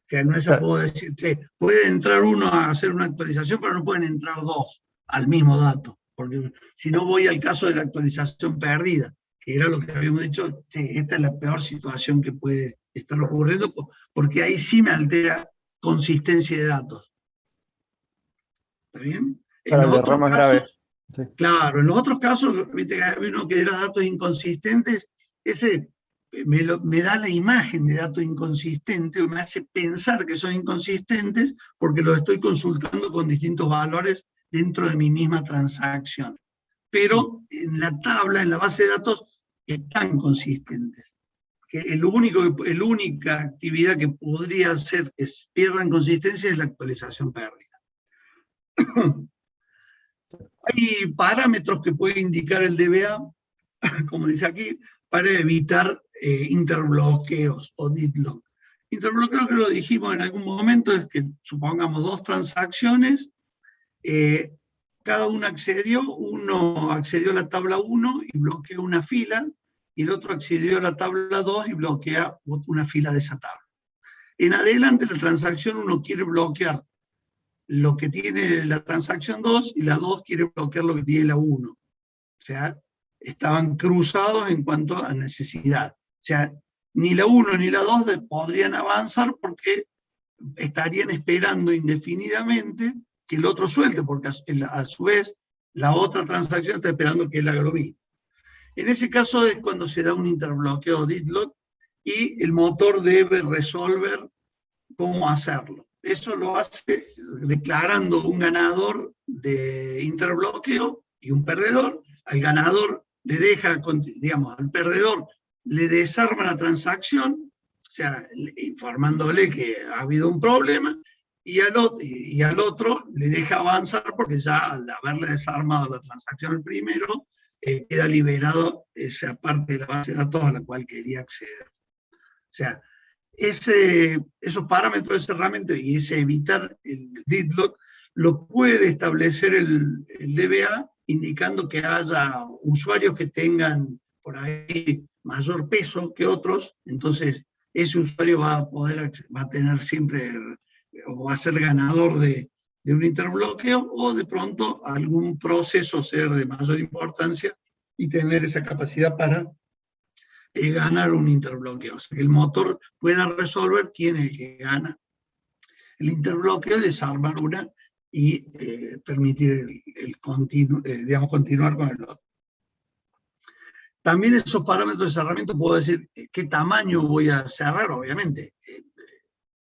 O sea, no es a puedo decir, puede entrar uno a hacer una actualización, pero no pueden entrar dos al mismo dato, porque si no voy al caso de la actualización perdida, que era lo que habíamos dicho, esta es la peor situación que puede estar ocurriendo, porque ahí sí me altera consistencia de datos. ¿Está bien? En los otros casos, claro, en los otros casos, viste que hay uno que era datos inconsistentes, ese me da la imagen de datos inconsistentes, o me hace pensar que son inconsistentes porque los estoy consultando con distintos valores dentro de mi misma transacción. Pero en la tabla, en la base de datos, están consistentes. La única actividad que podría hacer que pierdan consistencia es la actualización perdida. Hay parámetros que puede indicar el DBA, como dice aquí, para evitar interbloqueos o deadlock. Interbloqueo, que lo dijimos en algún momento, es que supongamos dos transacciones, cada uno accedió a la tabla 1 y bloqueó una fila, y el otro accedió a la tabla 2 y bloquea una fila de esa tabla. En adelante, la transacción 1 quiere bloquear lo que tiene la transacción 2, y la 2 quiere bloquear lo que tiene la 1. O sea, estaban cruzados en cuanto a necesidad. O sea, ni la 1 ni la 2 podrían avanzar porque estarían esperando indefinidamente que el otro suelte, porque a su vez la otra transacción está esperando que él haga lo mismo. En ese caso es cuando se da un interbloqueo deadlock, y el motor debe resolver cómo hacerlo. Eso lo hace declarando un ganador de interbloqueo y un perdedor. Al ganador le deja, digamos, al perdedor le desarma la transacción, o sea, informándole que ha habido un problema, y al otro le deja avanzar porque ya al haberle desarmado la transacción el primero, queda liberado esa parte de la base de datos a la cual quería acceder. O sea, esos parámetros de cerramiento y ese evitar el deadlock lo puede establecer el DBA, indicando que haya usuarios que tengan por ahí mayor peso que otros, entonces ese usuario va a tener siempre, o va a ser ganador de un interbloqueo, o de pronto algún proceso ser de mayor importancia y tener esa capacidad para ganar un interbloqueo. O sea, que el motor pueda resolver quién es el que gana el interbloqueo, desarmar una y permitir digamos, continuar con el otro. También esos parámetros de cerramiento puedo decir qué tamaño voy a cerrar, obviamente.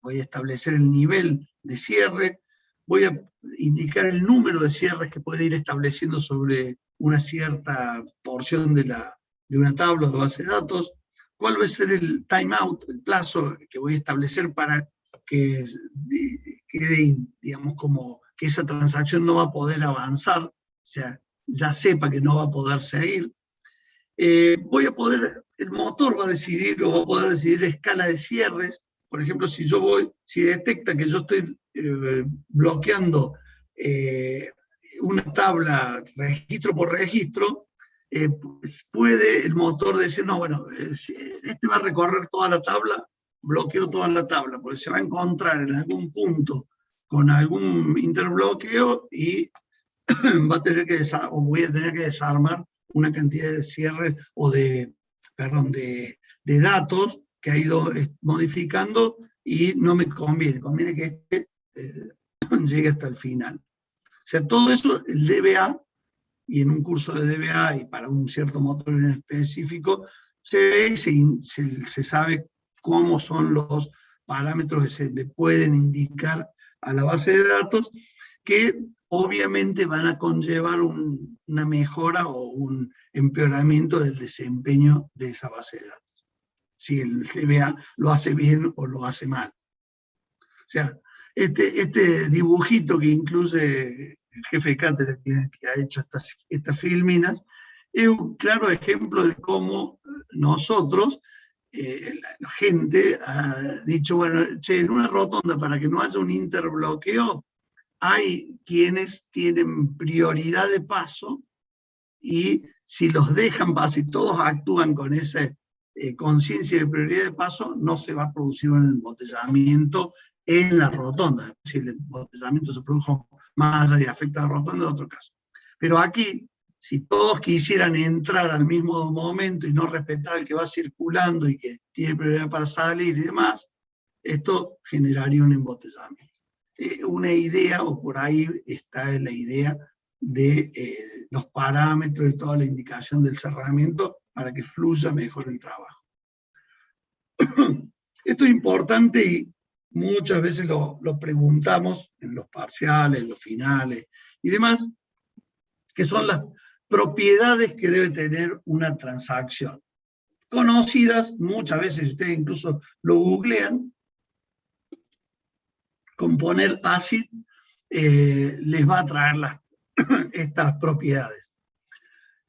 Voy a establecer el nivel de cierre, voy a indicar el número de cierres que puede ir estableciendo sobre una cierta porción de una tabla o de base de datos, cuál va a ser el timeout, el plazo que voy a establecer para que quede, digamos, como que esa transacción no va a poder avanzar, o sea, ya sepa que no va a poder seguir. El motor va a decidir, o va a poder decidir escala de cierres. Por ejemplo, si detecta que yo estoy bloqueando una tabla registro por registro, pues puede el motor decir, no, bueno, este va a recorrer toda la tabla, bloqueo toda la tabla, porque se va a encontrar en algún punto con algún interbloqueo y va a tener o voy a tener que desarmar una cantidad de cierres o de datos que ha ido modificando y no me conviene, conviene que llegue hasta el final. O sea, todo eso, el DBA, y en un curso de DBA y para un cierto motor en específico, se ve y se sabe cómo son los parámetros que se le pueden indicar a la base de datos, que obviamente van a conllevar una mejora o un empeoramiento del desempeño de esa base de datos, si el DBA lo hace bien o lo hace mal. O sea, este dibujito que incluye el jefe de cátedra que ha hecho estas filminas, es un claro ejemplo de cómo nosotros, la gente ha dicho, bueno, che, en una rotonda para que no haya un interbloqueo, hay quienes tienen prioridad de paso y si los dejan pasar y todos actúan con esa conciencia de prioridad de paso, no se va a producir un embotellamiento en la rotonda. Si el embotellamiento se produjo más allá y afecta a la rotonda, es otro caso. Pero aquí, si todos quisieran entrar al mismo momento y no respetar al que va circulando y que tiene prioridad para salir y demás, esto generaría un embotellamiento. Una idea, o por ahí está la idea de los parámetros y toda la indicación del cerramiento para que fluya mejor el trabajo. Esto es importante y muchas veces lo preguntamos en los parciales, en los finales y demás, que son las propiedades que debe tener una transacción. Conocidas, muchas veces ustedes incluso lo googlean, con poner ACID les va a traer estas propiedades.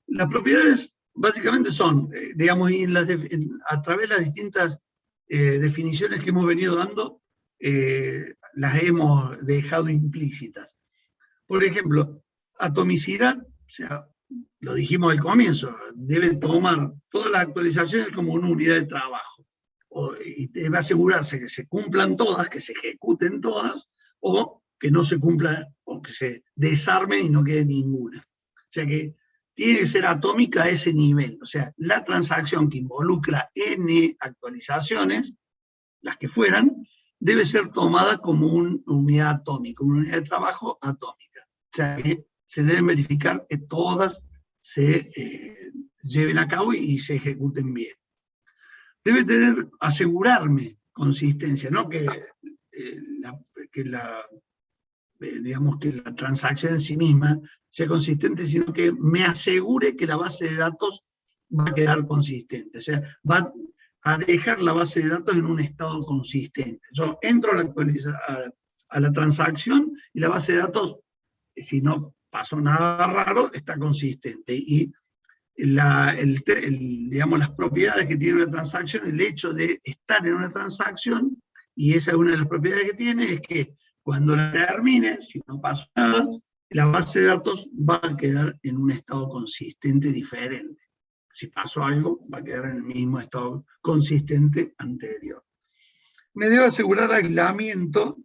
Las propiedades básicamente son, digamos, a través de las distintas definiciones que hemos venido dando, las hemos dejado implícitas. Por ejemplo, atomicidad, o sea, lo dijimos al comienzo, debe tomar todas las actualizaciones como una unidad de trabajo. Y debe asegurarse que se cumplan todas, que se ejecuten todas, o que no se cumplan, o que se desarmen y no quede ninguna. O sea que tiene que ser atómica a ese nivel. O sea, la transacción que involucra N actualizaciones, las que fueran, debe ser tomada como una unidad atómica, una unidad de trabajo atómica. O sea que se deben verificar que todas se lleven a cabo y se ejecuten bien. Debe asegurarme consistencia, no digamos que la transacción en sí misma sea consistente, sino que me asegure que la base de datos va a quedar consistente, o sea, va a dejar la base de datos en un estado consistente. Yo entro a la transacción y la base de datos, si no pasó nada raro, está consistente. Y digamos, las propiedades que tiene una transacción, el hecho de estar en una transacción, y esa es una de las propiedades que tiene, es que cuando la termine, si no pasó nada, la base de datos va a quedar en un estado consistente diferente. Si pasó algo, va a quedar en el mismo estado consistente anterior. Me debo asegurar aislamiento,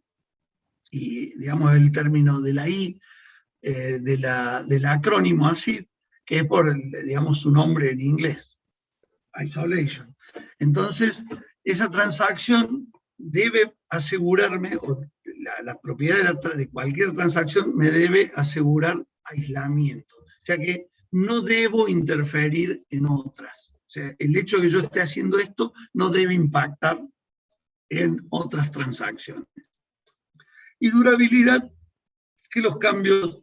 y digamos el término de la I, del acrónimo así, que es por, digamos, su nombre en inglés, isolation. Entonces, esa transacción debe asegurarme, o la propiedad de cualquier transacción me debe asegurar aislamiento, o sea que no debo interferir en otras. O sea, el hecho de que yo esté haciendo esto no debe impactar en otras transacciones. Y durabilidad, que los cambios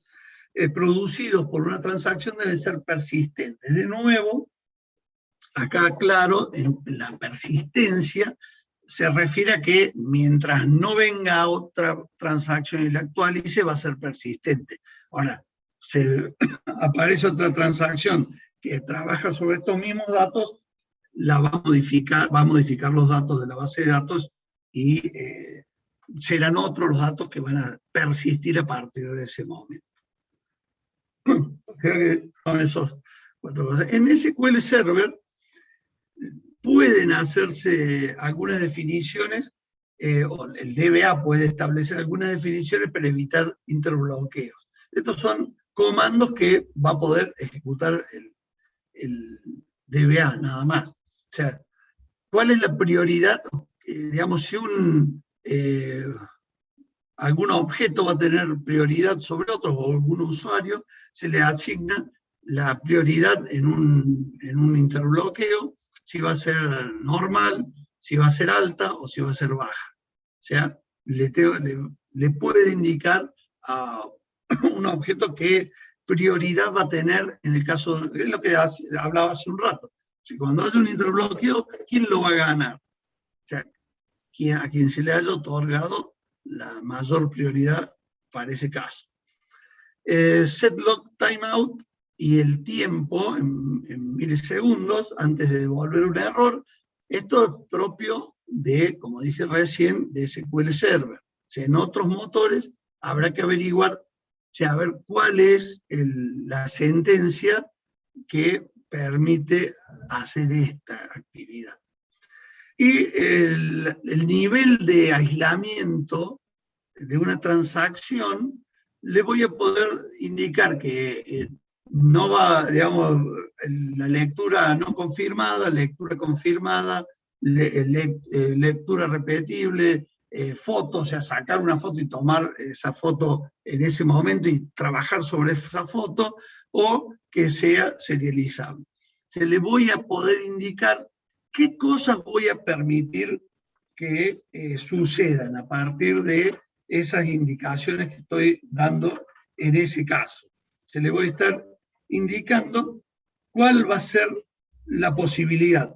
producidos por una transacción deben ser persistentes. De nuevo, acá claro, en la persistencia se refiere a que mientras no venga otra transacción y la actualice, va a ser persistente. Ahora, aparece otra transacción que trabaja sobre estos mismos datos, la va a modificar los datos de la base de datos y serán otros los datos que van a persistir a partir de ese momento. Creo que son esos cuatro cosas. En SQL Server pueden hacerse algunas definiciones, o el DBA puede establecer algunas definiciones para evitar interbloqueos. Estos son comandos que va a poder ejecutar el DBA nada más. O sea, ¿cuál es la prioridad? Digamos, si algún objeto va a tener prioridad sobre otros, o algún usuario, se le asigna la prioridad en un interbloqueo, si va a ser normal, si va a ser alta o si va a ser baja. O sea, le puede indicar a un objeto qué prioridad va a tener en el caso, es lo que hablaba hace un rato. Si cuando haya un interbloqueo, ¿quién lo va a ganar? O sea, a quien se le haya otorgado la mayor prioridad para ese caso. Setlock timeout y el tiempo en milisegundos antes de devolver un error. Esto es propio de, como dije recién, de SQL Server. O sea, en otros motores habrá que averiguar, o sea, a ver cuál es la sentencia que permite hacer esta actividad. Y el nivel de aislamiento de una transacción, le voy a poder indicar que no va, digamos, la lectura no confirmada, lectura confirmada, lectura repetible, foto, o sea, sacar una foto y tomar esa foto en ese momento y trabajar sobre esa foto, o que sea serializable. Se le voy a poder indicar qué cosas voy a permitir que sucedan a partir de esas indicaciones que estoy dando en ese caso. Se le voy a estar indicando cuál va a ser la posibilidad.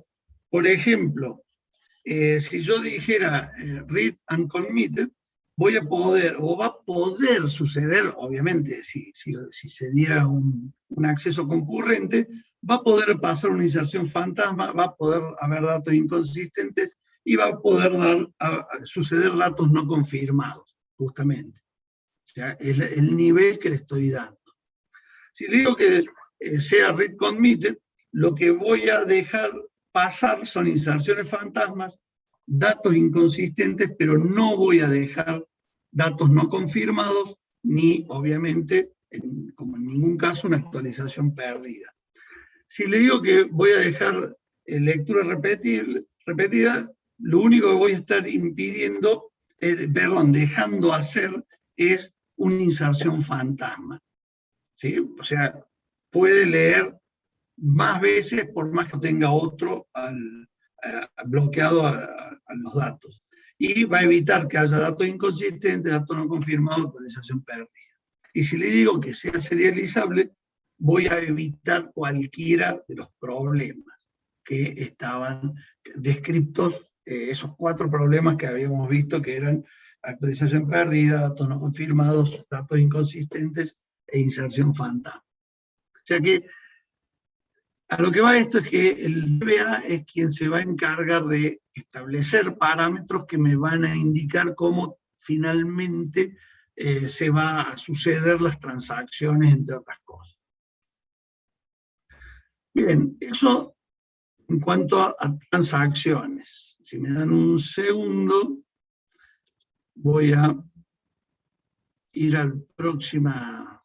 Por ejemplo, si yo dijera read and committed, voy a poder, o va a poder suceder, obviamente, si se diera un acceso concurrente, va a poder pasar una inserción fantasma, va a poder haber datos inconsistentes y va a poder suceder datos no confirmados, justamente. O sea, es el nivel que le estoy dando. Si le digo que sea read committed, lo que voy a dejar pasar son inserciones fantasmas, datos inconsistentes, pero no voy a dejar datos no confirmados, ni, obviamente, como en ningún caso, una actualización perdida. Si le digo que voy a dejar lectura repetida, lo único que voy a estar impidiendo, dejando hacer, es una inserción fantasma. ¿Sí? O sea, puede leer más veces por más que tenga otro bloqueado a los datos. Y va a evitar que haya datos inconsistentes, datos no confirmados, actualización perdida. Y si le digo que sea serializable, voy a evitar cualquiera de los problemas que estaban descritos, esos 4 problemas que habíamos visto, que eran actualización perdida, datos no confirmados, datos inconsistentes e inserción fantasma. O sea que A lo que va esto es que el DBA es quien se va a encargar de establecer parámetros que me van a indicar cómo finalmente se va a suceder las transacciones, entre otras cosas. Bien, eso en cuanto a transacciones. Si me dan un segundo, voy a ir a la próxima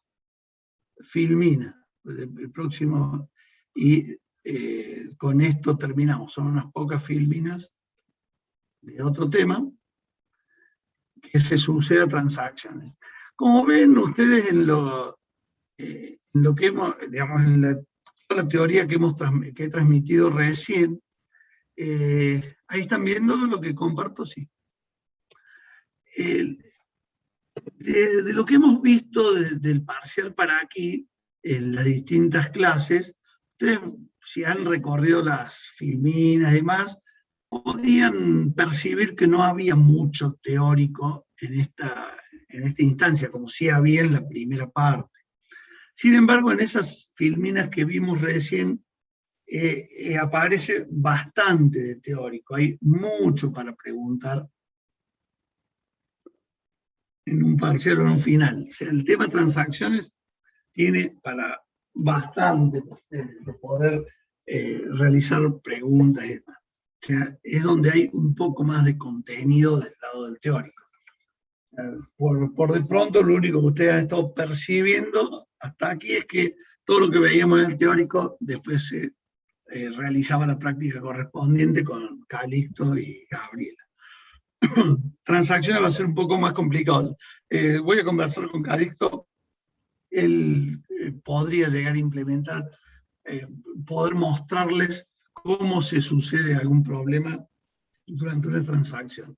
filmina, el próximo, y con esto terminamos. Son unas pocas filminas de otro tema, que se sucede a transacciones. Como ven ustedes en lo que hemos, digamos, en toda la teoría que he transmitido recién, ahí están viendo lo que comparto, sí. De lo que hemos visto del parcial para aquí, en las distintas clases, ustedes, si han recorrido las filminas y demás, podían percibir que no había mucho teórico en esta instancia, como sí había en la primera parte. Sin embargo, en esas filminas que vimos recién, aparece bastante de teórico, hay mucho para preguntar en un parcial o en un final. O sea, el tema transacciones tiene para bastante de poder realizar preguntas y demás. O sea, es donde hay un poco más de contenido del lado del teórico. Por de pronto, lo único que ustedes han estado percibiendo hasta aquí es que todo lo que veíamos en el teórico después se realizaba la práctica correspondiente con Calixto y Gabriela. Transacciones va a ser un poco más complicado. Voy a conversar con Calixto. Él podría llegar a implementar, poder mostrarles cómo se sucede algún problema durante una transacción.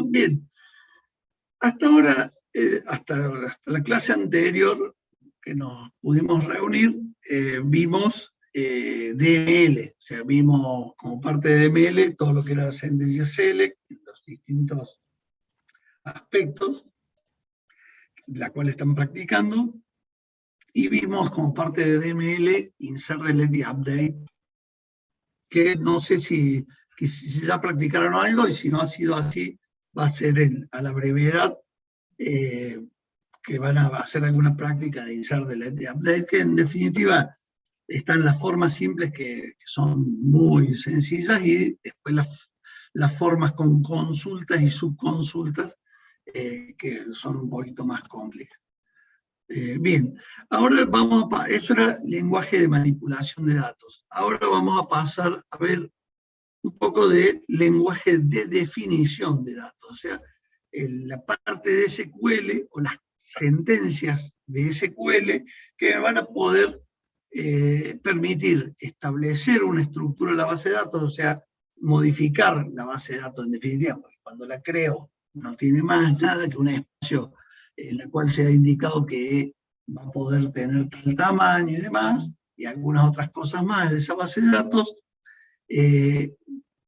Bien, hasta ahora, hasta la clase anterior que nos pudimos reunir, vimos DML, o sea, vimos como parte de DML todo lo que era la sentencia select, los distintos aspectos, la cual están practicando, y vimos como parte de DML insert, delete y update, que no sé si ya practicaron algo, y si no ha sido así, va a ser a la brevedad, que van a hacer alguna práctica de insert, delete y update, que en definitiva están las formas simples que son muy sencillas, y después las formas con consultas y subconsultas, que son un poquito más complejas. Bien, ahora eso era lenguaje de manipulación de datos. Ahora vamos a pasar a ver un poco de lenguaje de definición de datos, o sea, la parte de SQL o las sentencias de SQL que me van a poder permitir establecer una estructura de la base de datos, o sea, modificar la base de datos en definitiva, porque cuando la creo no tiene más nada que un espacio en la cual se ha indicado que va a poder tener tal tamaño y demás, y algunas otras cosas más de esa base de datos,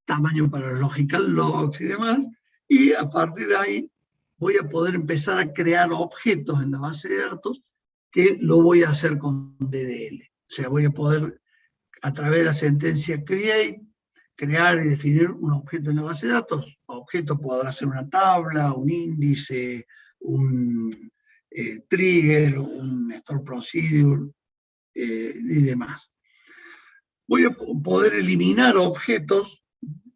tamaño para los logical logs y demás, y a partir de ahí voy a poder empezar a crear objetos en la base de datos, que lo voy a hacer con DDL. O sea, voy a poder, a través de la sentencia create, crear y definir un objeto en la base de datos. Objeto podrá ser una tabla, un índice, un trigger, un store procedure y demás. Voy a poder eliminar objetos.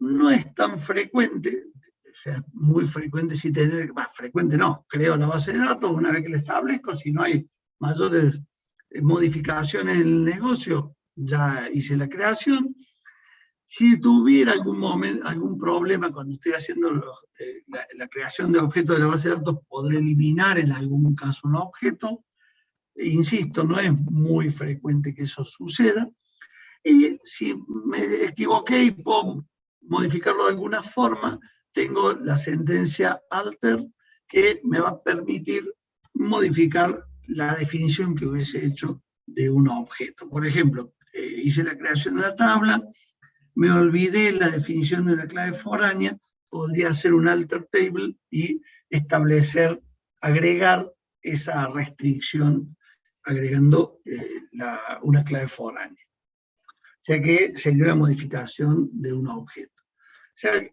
No es tan frecuente, o sea, muy frecuente si tener, frecuente no, creo la base de datos una vez que la establezco, si no hay mayores modificaciones en el negocio, ya hice la creación. Si tuviera algún problema cuando estoy haciendo la creación de objetos de la base de datos, podré eliminar en algún caso un objeto. Insisto, no es muy frecuente que eso suceda. Y si me equivoqué y puedo modificarlo de alguna forma, tengo la sentencia alter, que me va a permitir modificar la definición que hubiese hecho de un objeto. Por ejemplo, hice la creación de la tabla, me olvidé la definición de una clave foránea, podría hacer un alter table y establecer, agregar esa restricción agregando una clave foránea. O sea que sería una modificación de un objeto. O sea,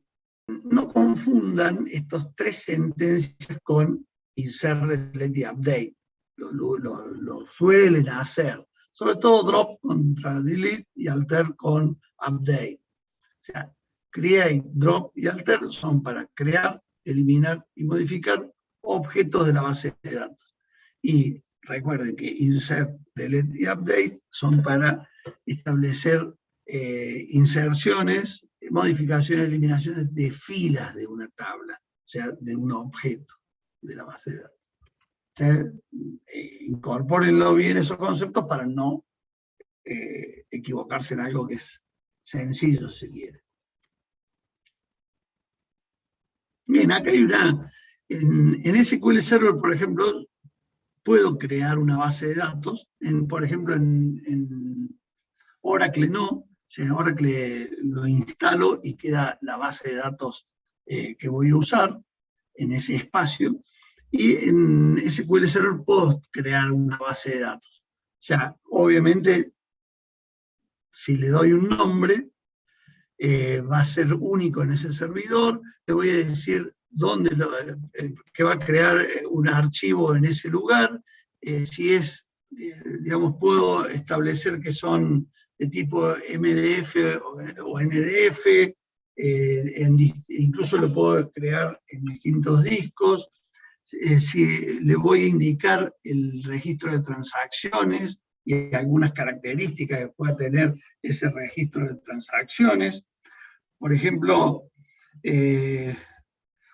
no confundan estos tres sentencias con insert, delete y update. Lo suelen hacer. Sobre todo drop contra delete y alter con update. O sea, create, drop y alter son para crear, eliminar y modificar objetos de la base de datos. Y recuerden que insert, delete y update son para establecer inserciones, modificaciones, eliminaciones de filas de una tabla, o sea, de un objeto de la base de datos. O sea, incorpórenlo bien esos conceptos para no equivocarse en algo que es sencillo, si se quiere. Bien, acá hay en SQL Server, por ejemplo, puedo crear una base de datos, por ejemplo, en Oracle no, o sea, en Oracle lo instalo y queda la base de datos que voy a usar en ese espacio, y en SQL Server puedo crear una base de datos. O sea, obviamente, si le doy un nombre, va a ser único en ese servidor, le voy a decir dónde que va a crear un archivo en ese lugar, si es, digamos, puedo establecer que son de tipo MDF o NDF, incluso lo puedo crear en distintos discos, si le voy a indicar el registro de transacciones y algunas características que pueda tener ese registro de transacciones. Por ejemplo,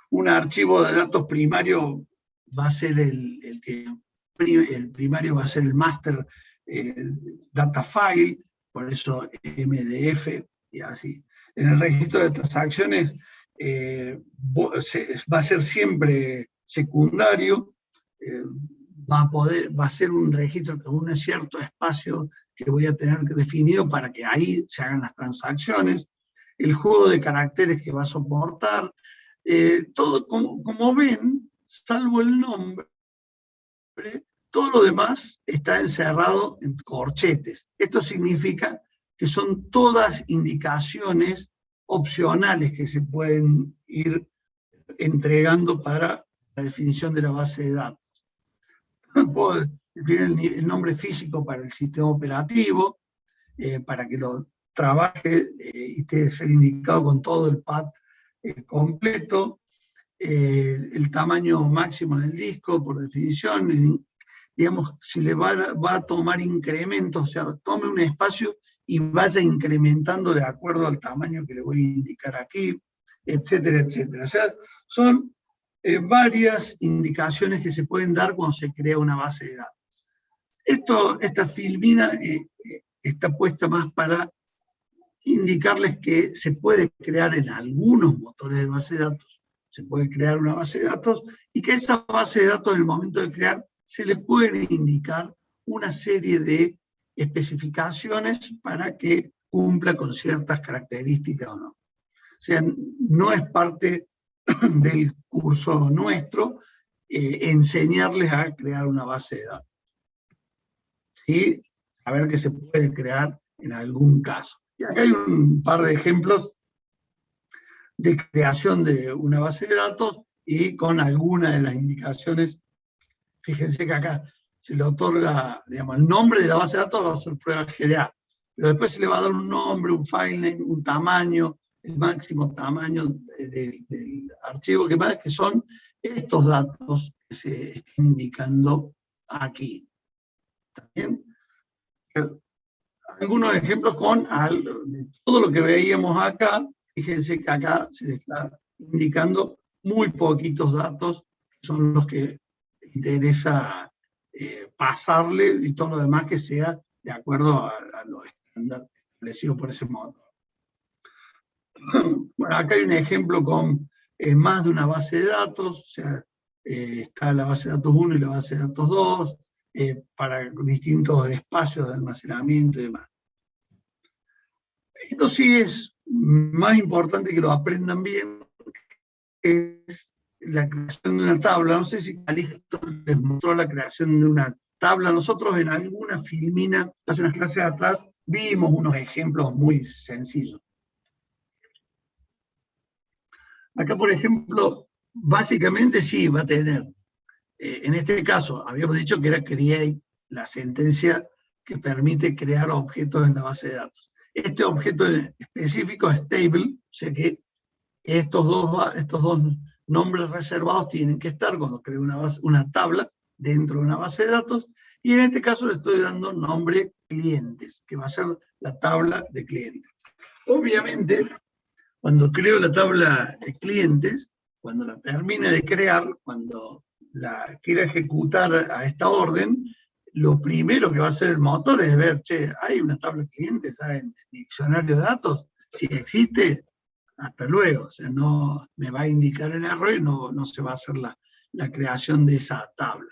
un archivo de datos primario va a ser el primario va a ser el master data file, por eso MDF y así. En el registro de transacciones va a ser siempre secundario, va a ser un registro con un cierto espacio que voy a tener definido para que ahí se hagan las transacciones, el juego de caracteres que va a soportar, todo como ven, salvo el nombre, todo lo demás está encerrado en corchetes. Esto significa que son todas indicaciones opcionales que se pueden ir entregando para la definición de la base de datos. Puedo definir el nombre físico para el sistema operativo, para que lo trabaje y esté ser indicado con todo el path completo, el tamaño máximo del disco, por definición, digamos, si le va a tomar incrementos, o sea, tome un espacio y vaya incrementando de acuerdo al tamaño que le voy a indicar aquí, etcétera, etcétera. O sea, son varias indicaciones que se pueden dar cuando se crea una base de datos. Esta filmina está puesta más para indicarles que se puede crear en algunos motores de base de datos, se puede crear una base de datos, y que esa base de datos en el momento de crear se le pueden indicar una serie de especificaciones para que cumpla con ciertas características o no. O sea, no es parte del curso nuestro enseñarles a crear una base de datos. Y a ver qué se puede crear en algún caso. Y acá hay un par de ejemplos de creación de una base de datos y con algunas de las indicaciones. Fíjense que acá se le otorga, digamos, el nombre de la base de datos, va a ser prueba GDA, pero después se le va a dar un nombre, un file name, un tamaño, el máximo tamaño del archivo, que son estos datos que se están indicando aquí. ¿Está bien? Algunos ejemplos con todo lo que veíamos acá. Fíjense que acá se le está indicando muy poquitos datos, que son los que interesa pasarle, y todo lo demás que sea de acuerdo a lo estándar establecido por ese modo. Bueno, acá hay un ejemplo con más de una base de datos, o sea, está la base de datos 1 y la base de datos 2, para distintos espacios de almacenamiento y demás. Esto sí es más importante que lo aprendan bien, es la creación de una tabla. No sé si Calixto les mostró la creación de una tabla. Nosotros en alguna filmina, hace unas clases atrás, vimos unos ejemplos muy sencillos. Acá, por ejemplo, básicamente sí va a tener, en este caso, habíamos dicho que era create, la sentencia que permite crear objetos en la base de datos. Este objeto específico es table, o sea que estos dos nombres reservados tienen que estar cuando creo una tabla dentro de una base de datos, y en este caso le estoy dando nombre clientes, que va a ser la tabla de clientes. Obviamente, cuando creo la tabla de clientes, cuando la termine de crear, cuando la quiera ejecutar a esta orden, lo primero que va a hacer el motor es ver, che, ¿hay una tabla de clientes en el diccionario de datos? Si existe, hasta luego. O sea, no me va a indicar el error y no se va a hacer la creación de esa tabla.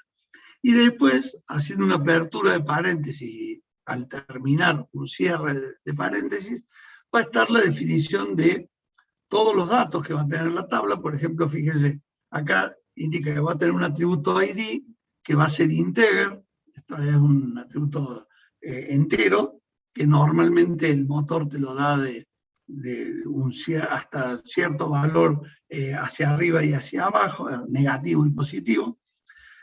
Y después, haciendo una apertura de paréntesis, al terminar un cierre de paréntesis, va a estar la definición de todos los datos que va a tener la tabla. Por ejemplo, fíjense, acá indica que va a tener un atributo ID, que va a ser integer. Esto es un atributo entero, que normalmente el motor te lo da hasta cierto valor hacia arriba y hacia abajo, negativo y positivo.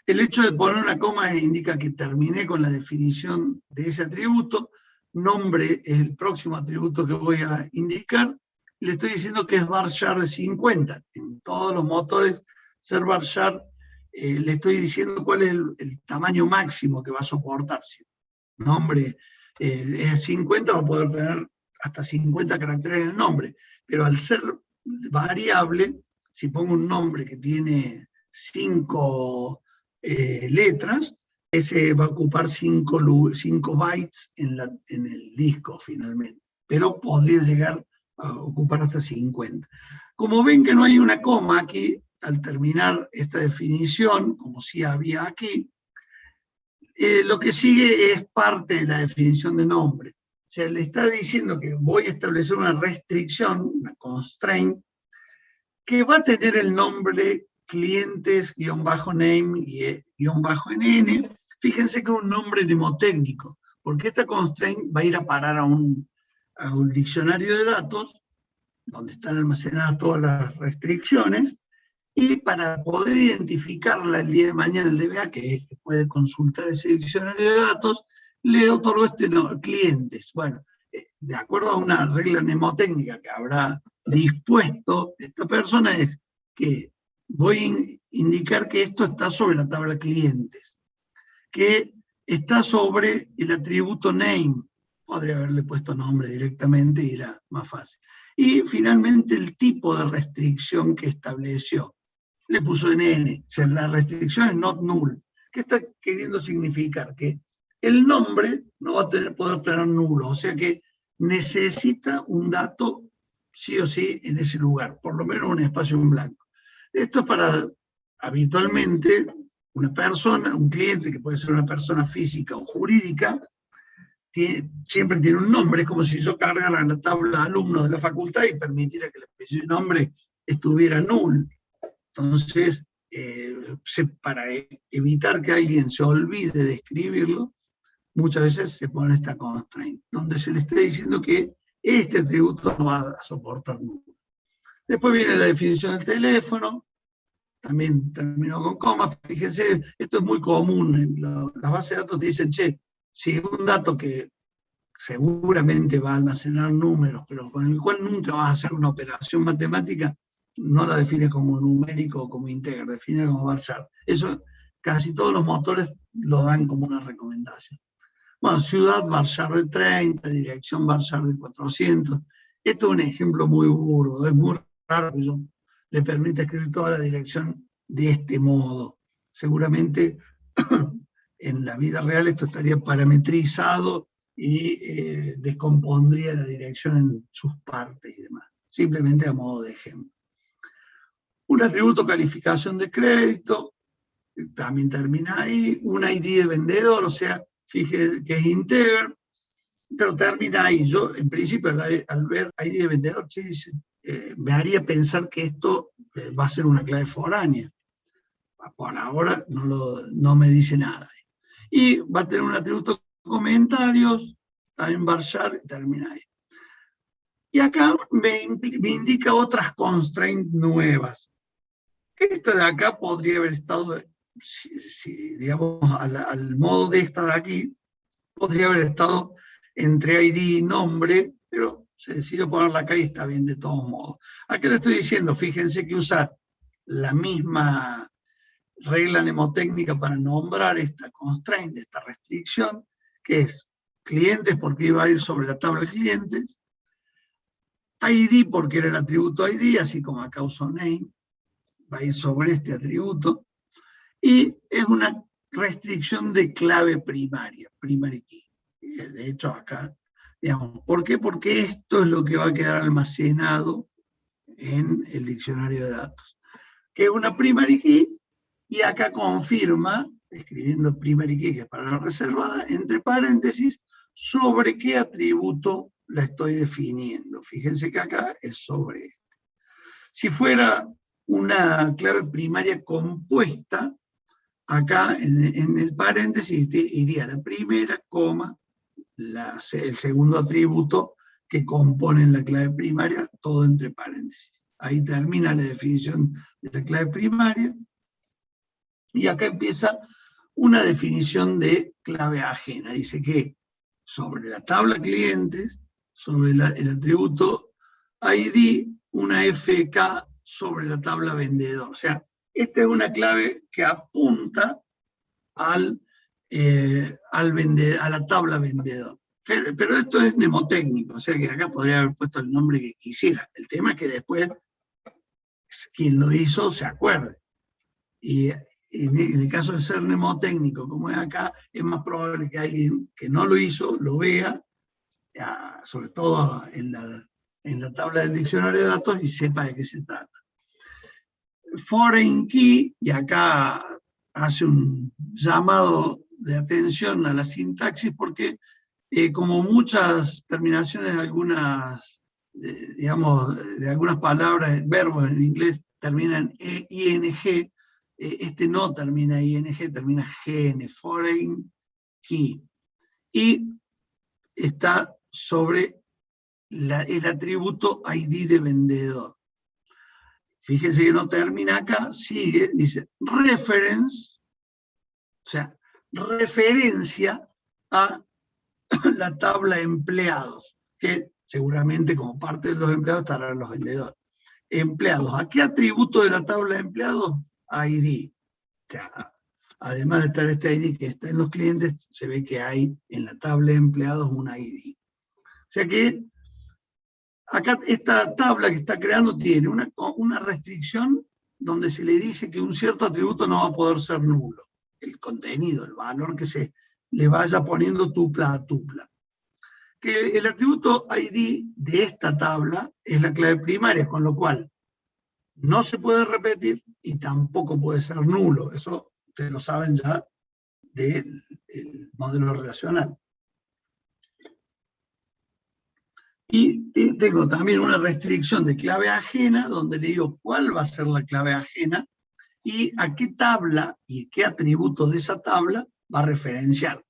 El hecho de poner una coma indica que terminé con la definición de ese atributo. Nombre es el próximo atributo que voy a indicar. Le estoy diciendo que es varchar de 50. En todos los motores, ser varchar, le estoy diciendo cuál es el tamaño máximo que va a soportar. Si nombre es 50, va a poder tener hasta 50 caracteres en el nombre. Pero al ser variable, si pongo un nombre que tiene 5 letras, ese va a ocupar 5 bytes en el disco finalmente. Pero podría llegar a ocupar hasta 50. Como ven que no hay una coma aquí, al terminar esta definición, como sí había aquí, lo que sigue es parte de la definición de nombre. O sea, le está diciendo que voy a establecer una restricción, una constraint, que va a tener el nombre clientes-name-nn. Fíjense que es un nombre mnemotécnico, porque esta constraint va a ir a parar a un diccionario de datos, donde están almacenadas todas las restricciones, y para poder identificarla el día de mañana el DBA, que puede consultar ese diccionario de datos, le otorgó este nombre, clientes. Bueno, de acuerdo a una regla mnemotécnica que habrá dispuesto esta persona, es que voy a indicar que esto está sobre la tabla clientes, que está sobre el atributo name. Podría haberle puesto nombre directamente y era más fácil. Y finalmente el tipo de restricción que estableció. Le puso NN, o sea, la restricción es not null. ¿Qué está queriendo significar? Que el nombre no va a poder tener nulo, o sea que necesita un dato sí o sí en ese lugar, por lo menos un espacio en blanco. Esto es para, habitualmente, una persona, un cliente, que puede ser una persona física o jurídica, siempre tiene un nombre. Es como si yo cargara la tabla de alumnos de la facultad y permitiera que el apellido y nombre estuviera null. Entonces, para evitar que alguien se olvide de escribirlo, muchas veces se pone esta constraint, donde se le está diciendo que este atributo no va a soportar nulo. Después viene la definición del teléfono, también terminó con coma. Fíjense, esto es muy común, las bases de datos te dicen, che, si un dato que seguramente va a almacenar números, pero con el cual nunca vas a hacer una operación matemática, no la define como numérico o como integer, define como varchar. Eso casi todos los motores lo dan como una recomendación. Bueno, ciudad varchar de 30, dirección varchar de 400. Esto es un ejemplo muy burdo, es muy raro que yo le permita escribir toda la dirección de este modo. Seguramente en la vida real esto estaría parametrizado y descompondría la dirección en sus partes y demás. Simplemente a modo de ejemplo. Un atributo calificación de crédito, también termina ahí. Un ID de vendedor, o sea, fíjese que es integer, pero termina ahí. Yo, en principio, al ver ID de vendedor, me haría pensar que esto va a ser una clave foránea. Por ahora no me dice nada. Y va a tener un atributo comentarios, también varchar, termina ahí. Y acá me indica otras constraints nuevas. Esta de acá podría haber estado, digamos, al modo de esta de aquí, podría haber estado entre ID y nombre, pero se decidió ponerla acá y está bien de todos modos. Acá le estoy diciendo, fíjense que usa la misma regla mnemotécnica para nombrar esta constraint, esta restricción, que es clientes porque iba a ir sobre la tabla de clientes, ID porque era el atributo ID, así como acá usó name, va a ir sobre este atributo, y es una restricción de clave primaria, primary key. De hecho acá, digamos, ¿por qué? Porque esto es lo que va a quedar almacenado en el diccionario de datos, que es una primary key, y acá confirma, escribiendo primary key, que es para la reservada, entre paréntesis, sobre qué atributo la estoy definiendo. Fíjense que acá es sobre este. Si fuera una clave primaria compuesta, acá en el paréntesis iría la primera, coma, el segundo atributo que compone la clave primaria, todo entre paréntesis. Ahí termina la definición de la clave primaria, y acá empieza una definición de clave ajena. Dice que sobre la tabla clientes, sobre el atributo ID, una FK sobre la tabla vendedor. O sea, esta es una clave que apunta a la tabla vendedor. Pero esto es mnemotécnico, o sea que acá podría haber puesto el nombre que quisiera. El tema es que después quien lo hizo se acuerde. Y en el caso de ser mnemotécnico, como es acá, es más probable que alguien que no lo hizo lo vea, sobre todo en la tabla del diccionario de datos, y sepa de qué se trata. Foreign key, y acá hace un llamado de atención a la sintaxis, porque como muchas terminaciones de algunas, digamos, de algunas palabras, verbos en inglés terminan ing, este no termina ing, termina gn, foreign key, y está sobre el atributo ID de vendedor. Fíjense que no termina acá, sigue, dice reference, o sea, referencia a la tabla empleados, que seguramente como parte de los empleados estarán los vendedores. Empleados, ¿a qué atributo de la tabla de empleados? ID. O sea, además de estar este ID que está en los clientes, se ve que hay en la tabla de empleados un ID. O sea que acá esta tabla que está creando tiene una restricción donde se le dice que un cierto atributo no va a poder ser nulo. El contenido, el valor que se le vaya poniendo tupla a tupla. Que el atributo ID de esta tabla es la clave primaria, con lo cual no se puede repetir y tampoco puede ser nulo. Eso ustedes lo saben ya del modelo relacional. Y tengo también una restricción de clave ajena, donde le digo cuál va a ser la clave ajena y a qué tabla y qué atributos de esa tabla va a referenciar.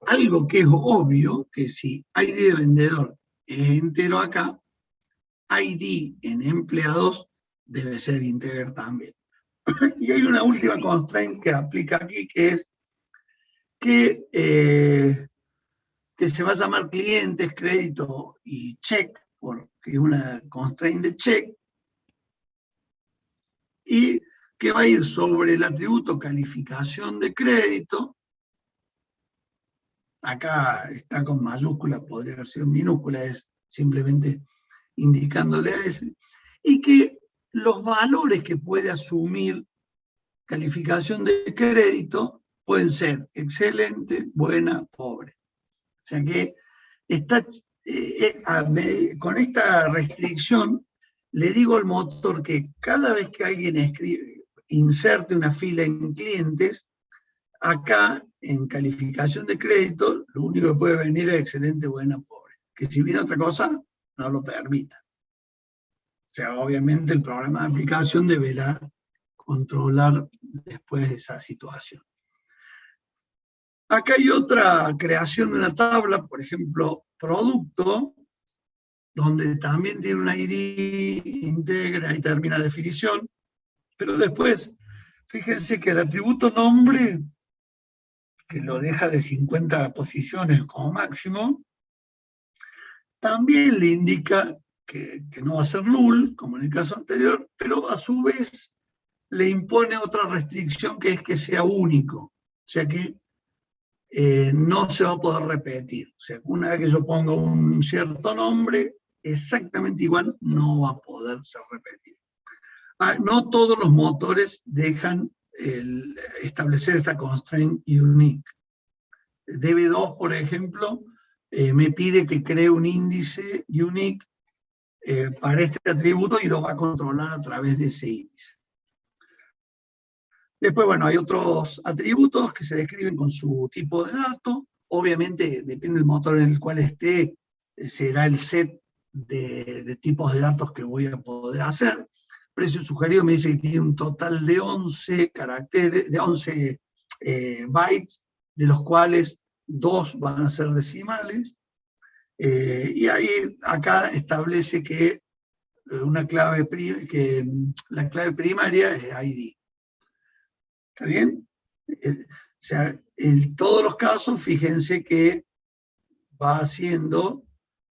Algo que es obvio, que si ID de vendedor es entero acá, ID en empleados debe ser integer también. Y hay una última constraint que aplica aquí, que es que se va a llamar clientes, crédito y check, porque es una constraint de check, y que va a ir sobre el atributo calificación de crédito. Acá está con mayúscula, podría haber sido minúscula, es simplemente indicándole a ese, y que los valores que puede asumir calificación de crédito pueden ser excelente, buena, pobre. O sea que está, con esta restricción le digo al motor que cada vez que alguien inserte una fila en clientes, acá en calificación de crédito, lo único que puede venir es excelente, buena, pobre. Que si viene otra cosa, no lo permita. O sea, obviamente el programa de aplicación deberá controlar después esa situación. Acá hay otra creación de una tabla, por ejemplo, producto, donde también tiene una ID, integra y termina la definición, pero después, fíjense que el atributo nombre, que lo deja de 50 posiciones como máximo, también le indica que no va a ser null, como en el caso anterior, pero a su vez le impone otra restricción que es que sea único, o sea que no se va a poder repetir. O sea, una vez que yo ponga un cierto nombre, exactamente igual no va a poder ser repetido. No todos los motores dejan establecer esta constraint unique. DB2, por ejemplo, me pide que cree un índice unique para este atributo y lo va a controlar a través de ese índice. Después, bueno, hay otros atributos que se describen con su tipo de dato. Obviamente, depende del motor en el cual esté, será el set de tipos de datos que voy a poder hacer. Precio sugerido me dice que tiene un total de 11 caracteres, de 11 bytes, de los cuales 2 van a ser decimales. Y ahí, acá establece que la clave primaria es ID. ¿Está bien? O sea, en todos los casos, fíjense que va haciendo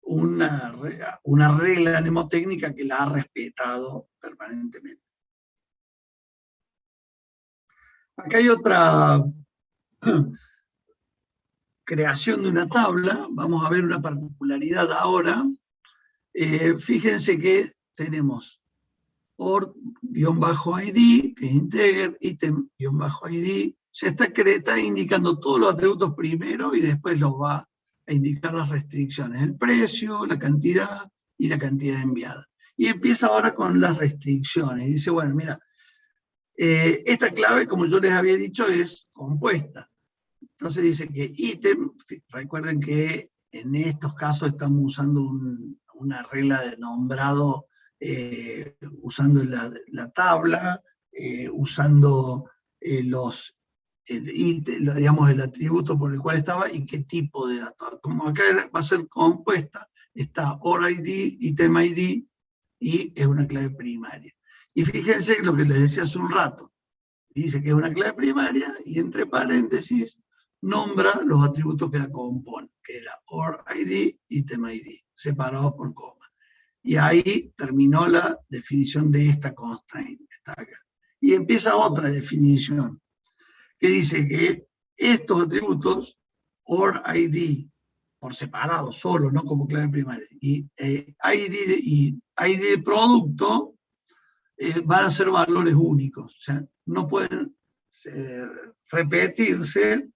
una regla mnemotécnica que la ha respetado permanentemente. Acá hay otra creación de una tabla. Vamos a ver una particularidad ahora. Fíjense que tenemos or-id, que es integer, item-id, se está indicando todos los atributos primero y después los va a indicar las restricciones, el precio, la cantidad y la cantidad enviada. Y empieza ahora con las restricciones. Dice, bueno, mira, esta clave, como yo les había dicho, es compuesta. Entonces dice que ítem, recuerden que en estos casos estamos usando una regla de nombrado usando la tabla, usando digamos, el atributo por el cual estaba y qué tipo de datos. Como acá va a ser compuesta, está ORID, item ID, y es una clave primaria. Y fíjense lo que les decía hace un rato. Dice que es una clave primaria y entre paréntesis nombra los atributos que la componen, que era ORID, item ID, separados por coma. Y ahí terminó la definición de esta constraint. Está acá. Y empieza otra definición, que dice que estos atributos, OR-ID, por separado, solo, no como clave primaria, y ID de producto, van a ser valores únicos. O sea, no pueden repetirse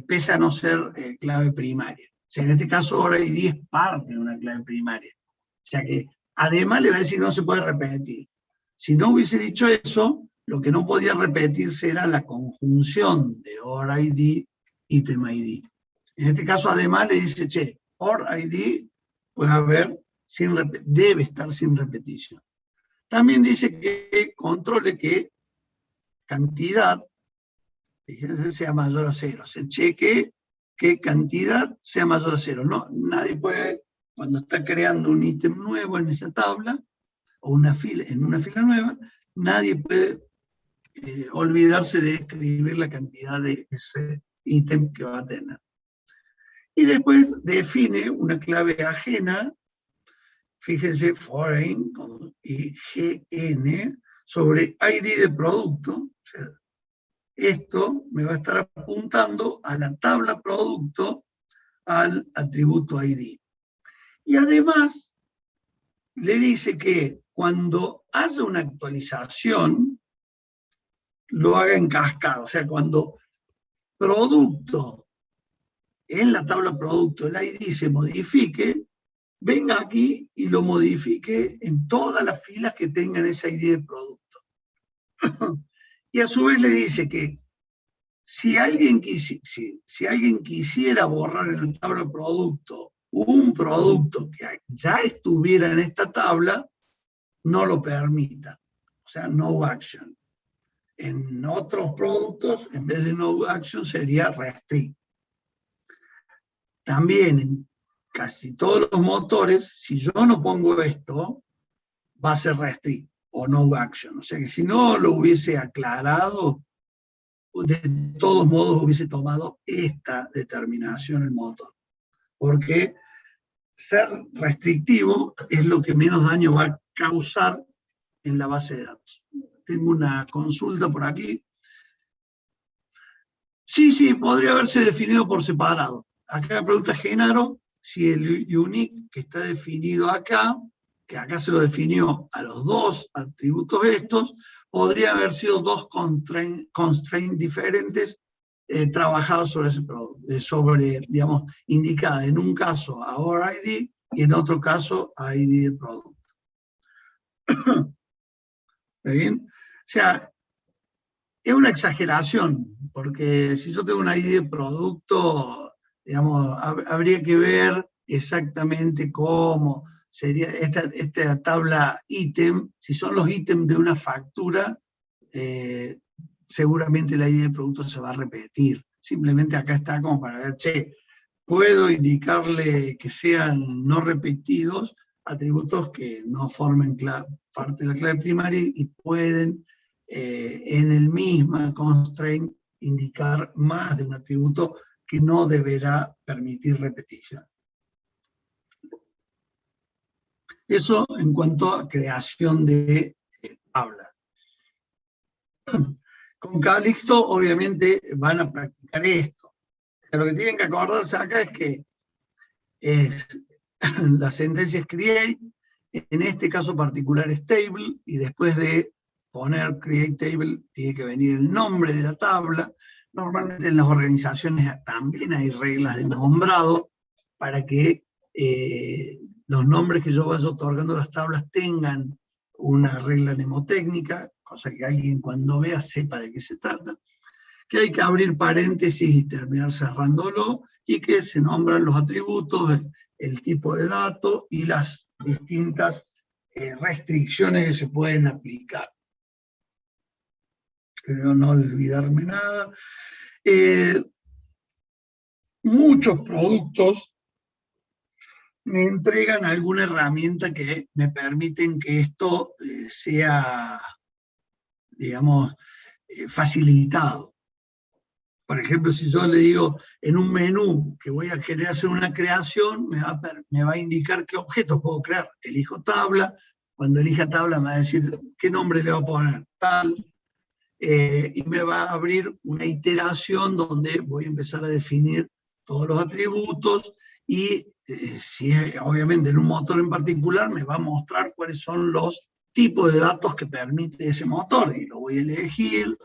pese a no ser clave primaria. O sea, en este caso, OR-ID es parte de una clave primaria. O sea que además le va a decir no se puede repetir. Si no hubiese dicho eso, lo que no podía repetirse era la conjunción de OR-ID, item ID. En este caso además le dice, che, OR-ID puede haber, debe estar sin repetición. También dice que controle que cantidad, fíjense, sea mayor a 0. Se cheque que cantidad sea mayor a 0. No, nadie puede, cuando está creando un ítem nuevo en esa tabla, o en una fila nueva, nadie puede olvidarse de escribir la cantidad de ese ítem que va a tener. Y después define una clave ajena, fíjense, foreign y GN, sobre ID de producto. O sea, esto me va a estar apuntando a la tabla producto, al atributo ID. Y además, le dice que cuando haya una actualización, lo haga en cascada. O sea, cuando producto, en la tabla producto, el ID se modifique, venga aquí y lo modifique en todas las filas que tengan ese ID de producto. Y a su vez le dice que si alguien quisiera borrar en la tabla producto un producto que ya estuviera en esta tabla, no lo permita. O sea, no action. En otros productos, en vez de no action, sería restrict. También en casi todos los motores, si yo no pongo esto, va a ser restrict o no action. O sea que si no lo hubiese aclarado, de todos modos hubiese tomado esta determinación el motor. Porque ser restrictivo es lo que menos daño va a causar en la base de datos. Tengo una consulta por aquí. Sí, podría haberse definido por separado. Acá me pregunta Genaro si el unique que está definido acá, que acá se lo definió a los dos atributos estos, podría haber sido dos constraints diferentes trabajados sobre ese producto, digamos, indicada en un caso a ORID y en otro caso a ID del producto. ¿Está bien? O sea, es una exageración, porque si yo tengo una ID de producto, digamos, habría que ver exactamente cómo sería esta tabla ítem. Si son los ítems de una factura, seguramente la ID de producto se va a repetir. Simplemente acá está como para ver, puedo indicarle que sean no repetidos atributos que no formen parte de la clave primaria y pueden en el mismo constraint indicar más de un atributo que no deberá permitir repetición. Eso en cuanto a creación de tablas. Con Calixto obviamente van a practicar esto. Lo que tienen que acordarse acá es que la sentencia es create, en este caso particular es table, y después de poner create table tiene que venir el nombre de la tabla. Normalmente en las organizaciones también hay reglas de nombrado para que los nombres que yo vaya otorgando a las tablas tengan una regla mnemotécnica, cosa que alguien cuando vea sepa de qué se trata, que hay que abrir paréntesis y terminar cerrándolo, y que se nombran los atributos, el tipo de dato y las distintas restricciones que se pueden aplicar. Creo no olvidarme nada. Muchos productos me entregan alguna herramienta que me permiten que esto sea, digamos, facilitado. Por ejemplo, si yo le digo en un menú que voy a querer hacer una creación, me va a indicar qué objetos puedo crear. Elijo tabla, cuando elija tabla me va a decir qué nombre le va a poner, tal, y me va a abrir una iteración donde voy a empezar a definir todos los atributos y si obviamente en un motor en particular me va a mostrar cuáles son los tipos de datos que permite ese motor y lo voy a elegir.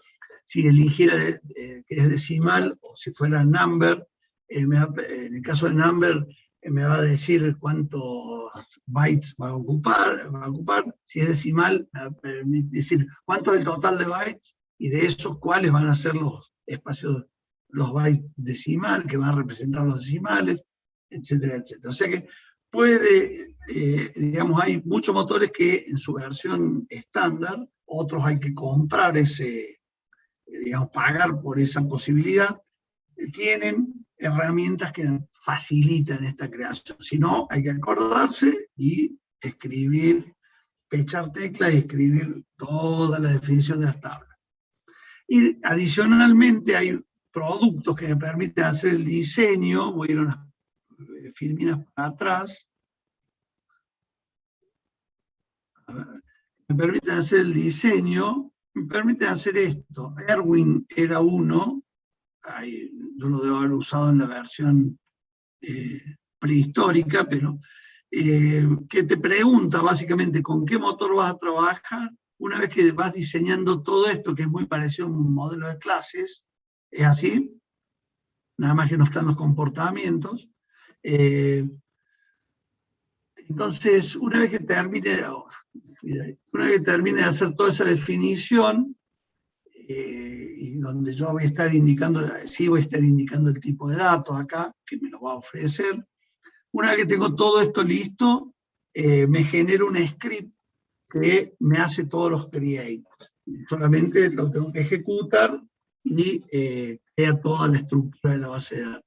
Si eligiera que es decimal o si fuera number, en el caso de number me va a decir cuántos bytes va a ocupar. Si es decimal, me va a permitir decir cuánto es el total de bytes y de esos cuáles van a ser los espacios, los bytes decimal que van a representar los decimales, etcétera, etcétera. O sea que puede, digamos, hay muchos motores que en su versión estándar, otros hay que comprar digamos, pagar por esa posibilidad, tienen herramientas que facilitan esta creación. Si no, hay que acordarse y escribir, pechar teclas y escribir toda la definición de las tablas. Y adicionalmente hay productos que me permiten hacer el diseño. Voy a ir unas filminas para atrás. Me permiten hacer el diseño. Me permite hacer esto. Erwin era uno, yo lo debo haber usado en la versión prehistórica, pero que te pregunta básicamente con qué motor vas a trabajar. Una vez que vas diseñando todo esto, que es muy parecido a un modelo de clases, es así, nada más que no están los comportamientos. Entonces, una vez que termine de hacer toda esa definición, y donde yo voy a estar indicando, sí voy a estar indicando el tipo de datos acá, que me lo va a ofrecer. Una vez que tengo todo esto listo, me genero un script que me hace todos los create. Solamente lo tengo que ejecutar y crea toda la estructura de la base de datos.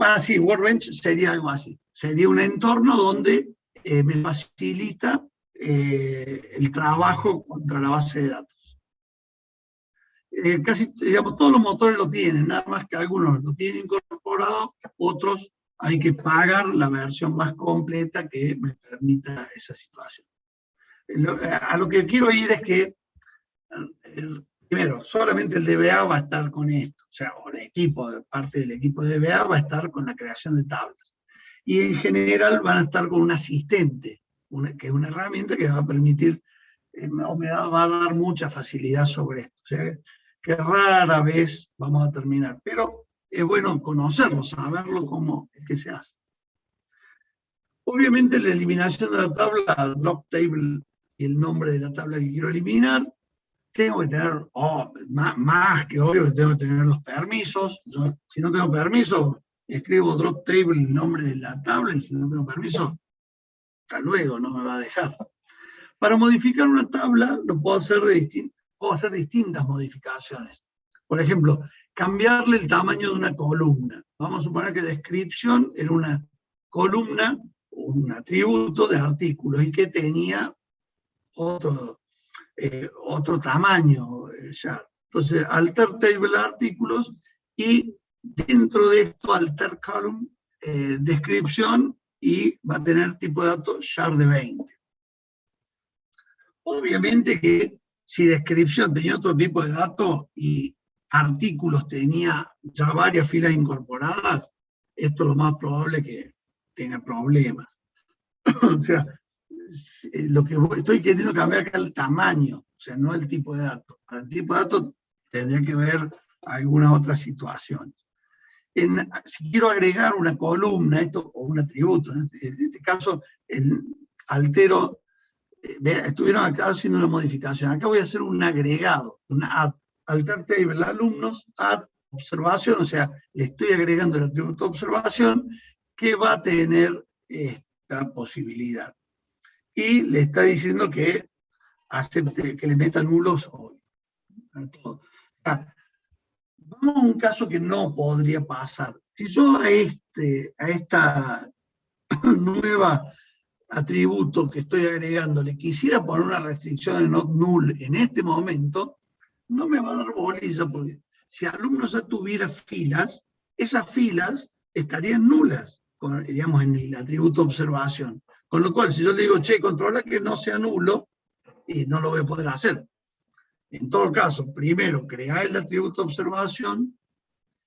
Así, Workbench sería algo así. Sería un entorno donde me facilita el trabajo contra la base de datos. Casi, digamos, todos los motores lo tienen, nada más que algunos lo tienen incorporado, otros hay que pagar la versión más completa que me permita esa situación. A lo que quiero ir es que, primero, solamente el DBA va a estar con esto, o sea, o el equipo, parte del equipo de DBA va a estar con la creación de tablas. Y en general van a estar con un asistente, que es una herramienta que va a permitir, o me va a dar mucha facilidad sobre esto. O sea, que rara vez vamos a terminar, pero es bueno conocerlo, saberlo cómo es que se hace. Obviamente la eliminación de la tabla, drop table y el nombre de la tabla que quiero eliminar, tengo que tener, más que obvio que tengo que tener los permisos. Yo, si no tengo permiso, escribo drop table el nombre de la tabla, y si no tengo permiso, hasta luego, no me va a dejar. Para modificar una tabla, lo puedo hacer puedo hacer distintas modificaciones. Por ejemplo, cambiarle el tamaño de una columna. Vamos a suponer que descripción era una columna, un atributo de artículos, y que tenía otro tamaño ya. Entonces, alter table artículos, y dentro de esto alter column descripción, y va a tener tipo de datos char de 20. Obviamente que si descripción tenía otro tipo de datos y artículos tenía ya varias filas incorporadas, esto es lo más probable que tenga problemas. O sea, lo que estoy queriendo cambiar acá es el tamaño, o sea, no el tipo de datos. Para el tipo de datos tendría que ver algunas otras situaciones. Si quiero agregar una columna o un atributo, en este caso, altero. Estuvieron acá haciendo una modificación. Acá voy a hacer un agregado, una add, alter table alumnos, add observación, o sea, le estoy agregando el atributo observación que va a tener esta posibilidad. Y le está diciendo que acepte, que le meta nulos hoy. Vamos a un caso que no podría pasar. Si yo a esta nueva atributo que estoy agregando le quisiera poner una restricción en not null en este momento, no me va a dar bolilla, porque si alumnos ya tuviera filas, esas filas estarían nulas, digamos, en el atributo observación. Con lo cual, si yo le digo, che, controla que no sea nulo, y no lo voy a poder hacer. En todo caso, primero crear el atributo observación,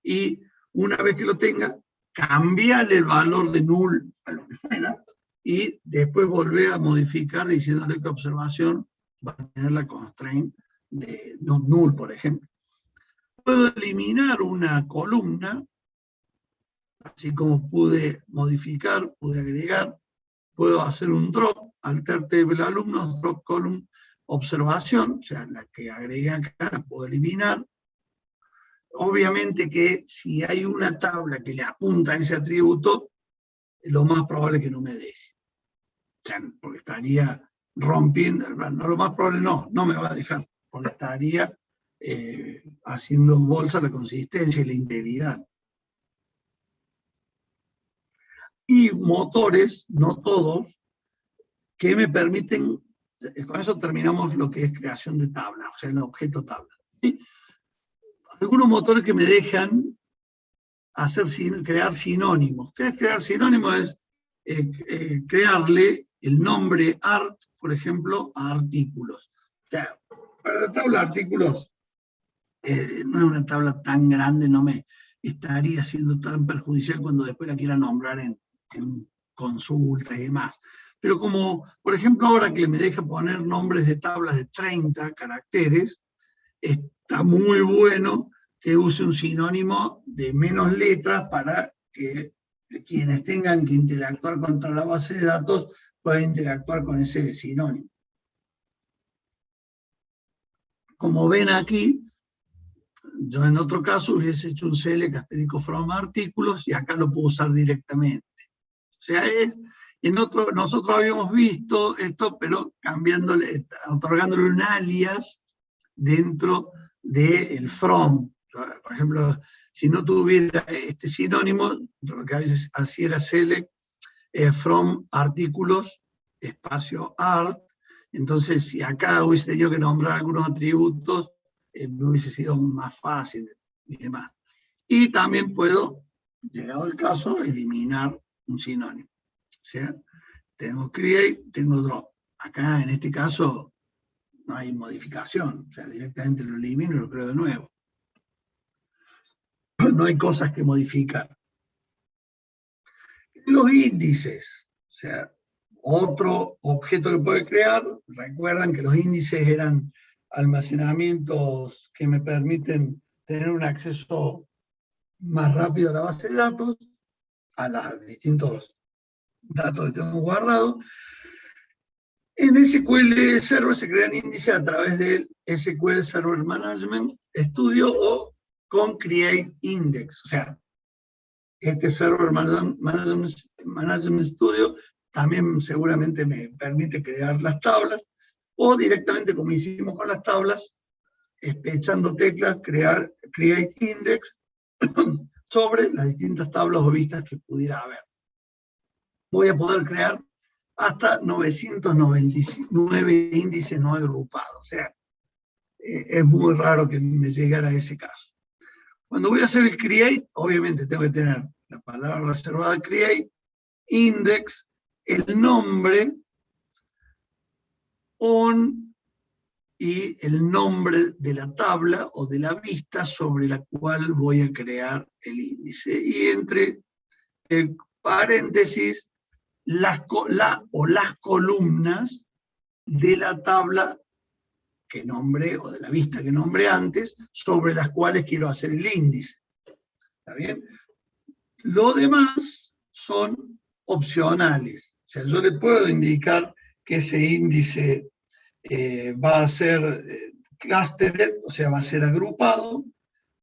y una vez que lo tenga, cambiarle el valor de null a lo que fuera, y después volver a modificar diciéndole que observación va a tener la constraint de not null, por ejemplo. Puedo eliminar una columna, así como pude modificar, pude agregar. Puedo hacer un drop, alter table alumnos, drop column observación, o sea, la que agregué acá la puedo eliminar. Obviamente que si hay una tabla que le apunta a ese atributo, lo más probable es que no me deje. O sea, porque estaría rompiendo, no, lo más probable no me va a dejar, porque estaría haciendo bolsa la consistencia y la integridad. Y motores, no todos, que me permiten, con eso terminamos lo que es creación de tablas, o sea, el objeto tabla. ¿Sí? Algunos motores que me dejan crear sinónimos. ¿Qué es crear sinónimos? Es crearle el nombre art, por ejemplo, a artículos. O sea, para la tabla de artículos, no es una tabla tan grande, no me estaría siendo tan perjudicial cuando después la quiera nombrar en consultas y demás. Pero como, por ejemplo, ahora que me deja poner nombres de tablas de 30 caracteres, está muy bueno que use un sinónimo de menos letras para que quienes tengan que interactuar contra la base de datos puedan interactuar con ese sinónimo. Como ven aquí, yo en otro caso hubiese hecho un select asterisk from artículos, y acá lo puedo usar directamente. O sea, Nosotros habíamos visto esto, pero cambiándole, otorgándole un alias dentro del from. Por ejemplo, si no tuviera este sinónimo, lo que a veces hacía era select from artículos, espacio art. Entonces, si acá hubiese tenido que nombrar algunos atributos, me hubiese sido más fácil y demás. Y también puedo, llegado el caso, eliminar un sinónimo. O sea, tengo create, tengo drop. Acá, en este caso, no hay modificación. O sea, directamente lo elimino y lo creo de nuevo. No hay cosas que modificar. Los índices, o sea, otro objeto que puede crear. Recuerdan que los índices eran almacenamientos que me permiten tener un acceso más rápido a la base de datos, a los distintos datos que tengo guardados. En SQL Server se crean índices a través del SQL Server Management Studio o con Create Index. O sea, este Server Management Studio también seguramente me permite crear las tablas, o directamente, como hicimos con las tablas, echando teclas, crear Create Index sobre las distintas tablas o vistas que pudiera haber. Voy a poder crear hasta 999 índices no agrupados. O sea, es muy raro que me llegara a ese caso. Cuando voy a hacer el create, obviamente tengo que tener la palabra reservada create, index, el nombre, on, y el nombre de la tabla o de la vista sobre la cual voy a crear el índice. Y entre paréntesis, las columnas de la tabla que nombré, o de la vista que nombré antes, sobre las cuales quiero hacer el índice. ¿Está bien? Lo demás son opcionales. O sea, yo le puedo indicar que ese índice va a ser clustered, o sea, va a ser agrupado,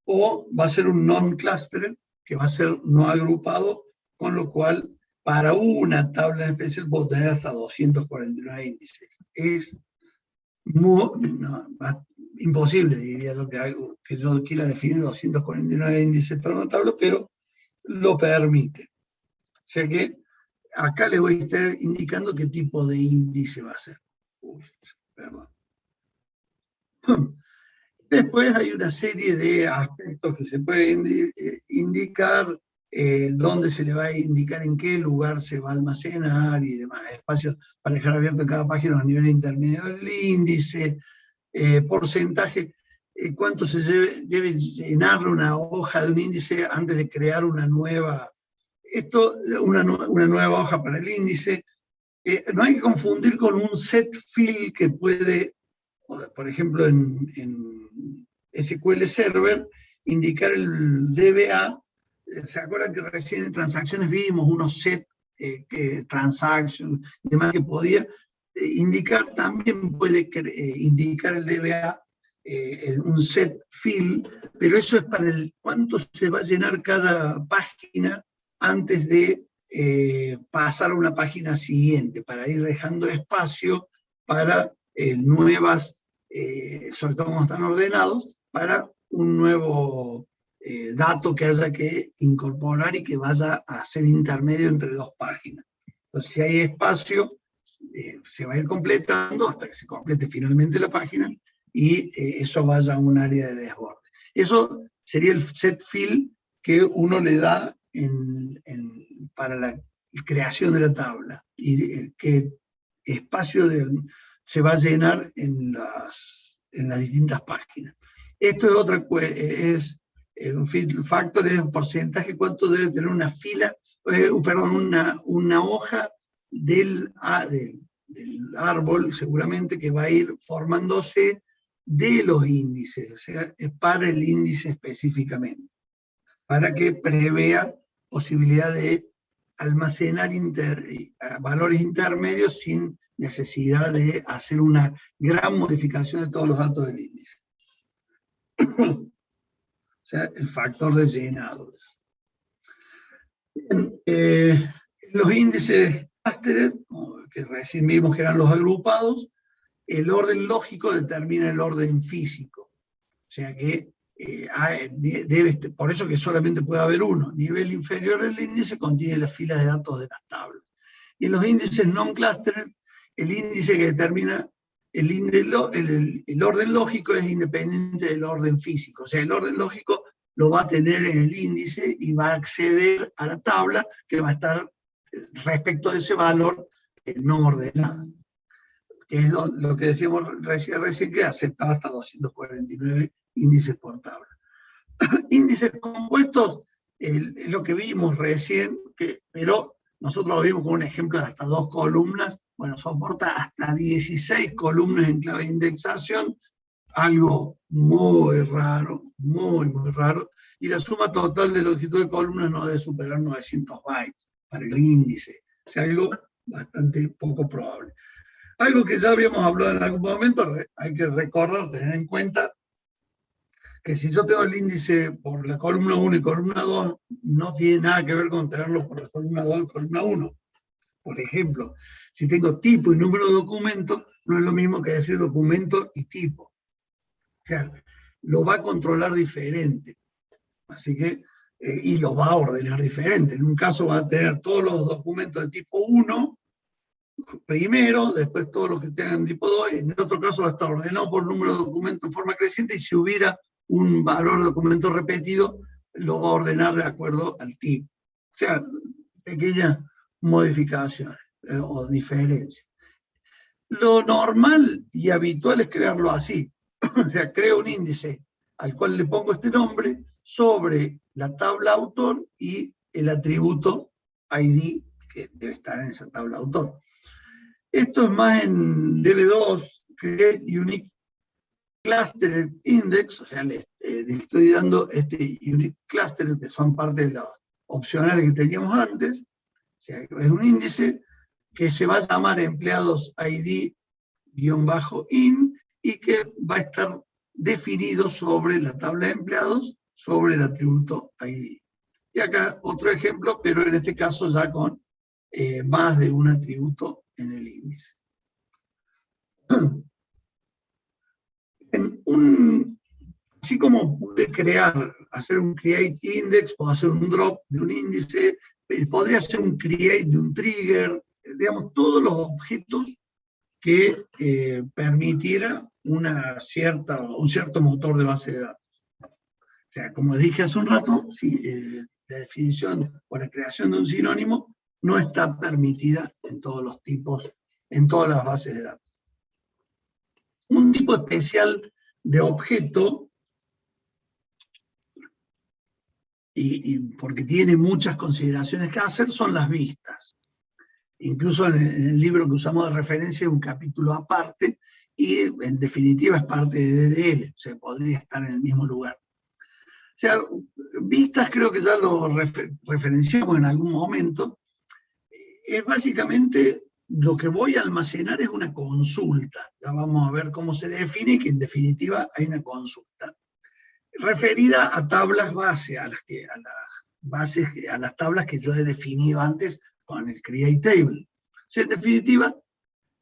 o va a ser un non-clustered, que va a ser no agrupado, con lo cual, para una tabla en especial puedo tener hasta 249 índices. Es imposible, diría yo, que yo quiera definir 249 índices para una tabla, pero lo permite. O sea que acá le voy a estar indicando qué tipo de índice va a ser. Uy, perdón. Después hay una serie de aspectos que se pueden indicar, dónde se le va a indicar en qué lugar se va a almacenar y demás. Espacios para dejar abierto en cada página a nivel intermedio del índice, porcentaje, cuánto se debe llenar una hoja de un índice antes de crear una nueva, una nueva hoja para el índice. No hay que confundir con un set field que puede, por ejemplo, en SQL Server, indicar el DBA. ¿Se acuerdan que recién en transacciones vimos unos set transactions y demás que podía indicar? También puede indicar el DBA un set field, pero eso es para el cuánto se va a llenar cada página antes de pasar a una página siguiente, para ir dejando espacio para nuevas, sobre todo como están ordenados, para un nuevo dato que haya que incorporar y que vaya a ser intermedio entre dos páginas. Entonces, si hay espacio, se va a ir completando hasta que se complete finalmente la página y eso vaya a un área de desborde. Eso sería el set field que uno le da para la creación de la tabla y qué espacio se va a llenar en las distintas páginas. Esto es otra, es un fill factor, es un porcentaje, cuánto debe tener una fila, una hoja del árbol, seguramente, que va a ir formándose de los índices, o sea, para el índice específicamente, para que prevea posibilidad de almacenar valores intermedios sin necesidad de hacer una gran modificación de todos los datos del índice. O sea, el factor de llenado. Bien, los índices clustered, que recién vimos que eran los agrupados, el orden lógico determina el orden físico. O sea que por eso que solamente puede haber uno. Nivel inferior del índice contiene las filas de datos de las tablas. Y en los índices non-clustered, el índice que determina el orden lógico es independiente del orden físico. O sea, el orden lógico lo va a tener en el índice y va a acceder a la tabla que va a estar respecto de ese valor no ordenado. Que es lo que decíamos recién que aceptaba hasta 249 índices por tabla. Índices compuestos, es lo que vimos recién, pero nosotros lo vimos con un ejemplo de hasta 2 columnas. Bueno, soporta hasta 16 columnas en clave de indexación, algo muy raro, muy raro, y la suma total de longitud de columnas no debe superar 900 bytes para el índice. O sea, algo bastante poco probable. Algo que ya habíamos hablado en algún momento, hay que recordar, tener en cuenta, que si yo tengo el índice por la columna 1 y columna 2, no tiene nada que ver con tenerlo por la columna 2 y columna 1. Por ejemplo, si tengo tipo y número de documento, no es lo mismo que decir documento y tipo. O sea, lo va a controlar diferente. Así que, y lo va a ordenar diferente. En un caso va a tener todos los documentos de tipo 1, primero, después todos los que tengan tipo 2, y en otro caso va a estar ordenado por número de documentos en forma creciente, y si hubiera un valor de documento repetido, lo va a ordenar de acuerdo al tipo. O sea, pequeñas modificaciones o diferencias. Lo normal y habitual es crearlo así. O sea, creo un índice al cual le pongo este nombre sobre la tabla autor y el atributo ID que debe estar en esa tabla autor. Esto es más en DB2, Create Unique Clustered Index, o sea, le estoy dando este Unique Cluster, que son parte de los opcionales que teníamos antes. O sea, es un índice que se va a llamar empleados ID-in y que va a estar definido sobre la tabla de empleados, sobre el atributo ID. Y acá otro ejemplo, pero en este caso ya con más de un atributo en el índice. Así como pude hacer un create index, o hacer un drop de un índice, podría hacer un create de un trigger, digamos, todos los objetos que permitiera un cierto motor de base de datos. O sea, como dije hace un rato, la definición o la creación de un sinónimo no está permitida en todos los tipos, en todas las bases de datos. Un tipo especial de objeto, y porque tiene muchas consideraciones que hacer, son las vistas. Incluso en el libro que usamos de referencia hay un capítulo aparte, y en definitiva es parte de DDL, o sea, podría estar en el mismo lugar. O sea, vistas creo que ya lo referenciamos en algún momento. Es básicamente lo que voy a almacenar es una consulta. Ya vamos a ver cómo se define, que en definitiva hay una consulta referida a tablas base, a las tablas que yo he definido antes con el create table. O sea, en definitiva,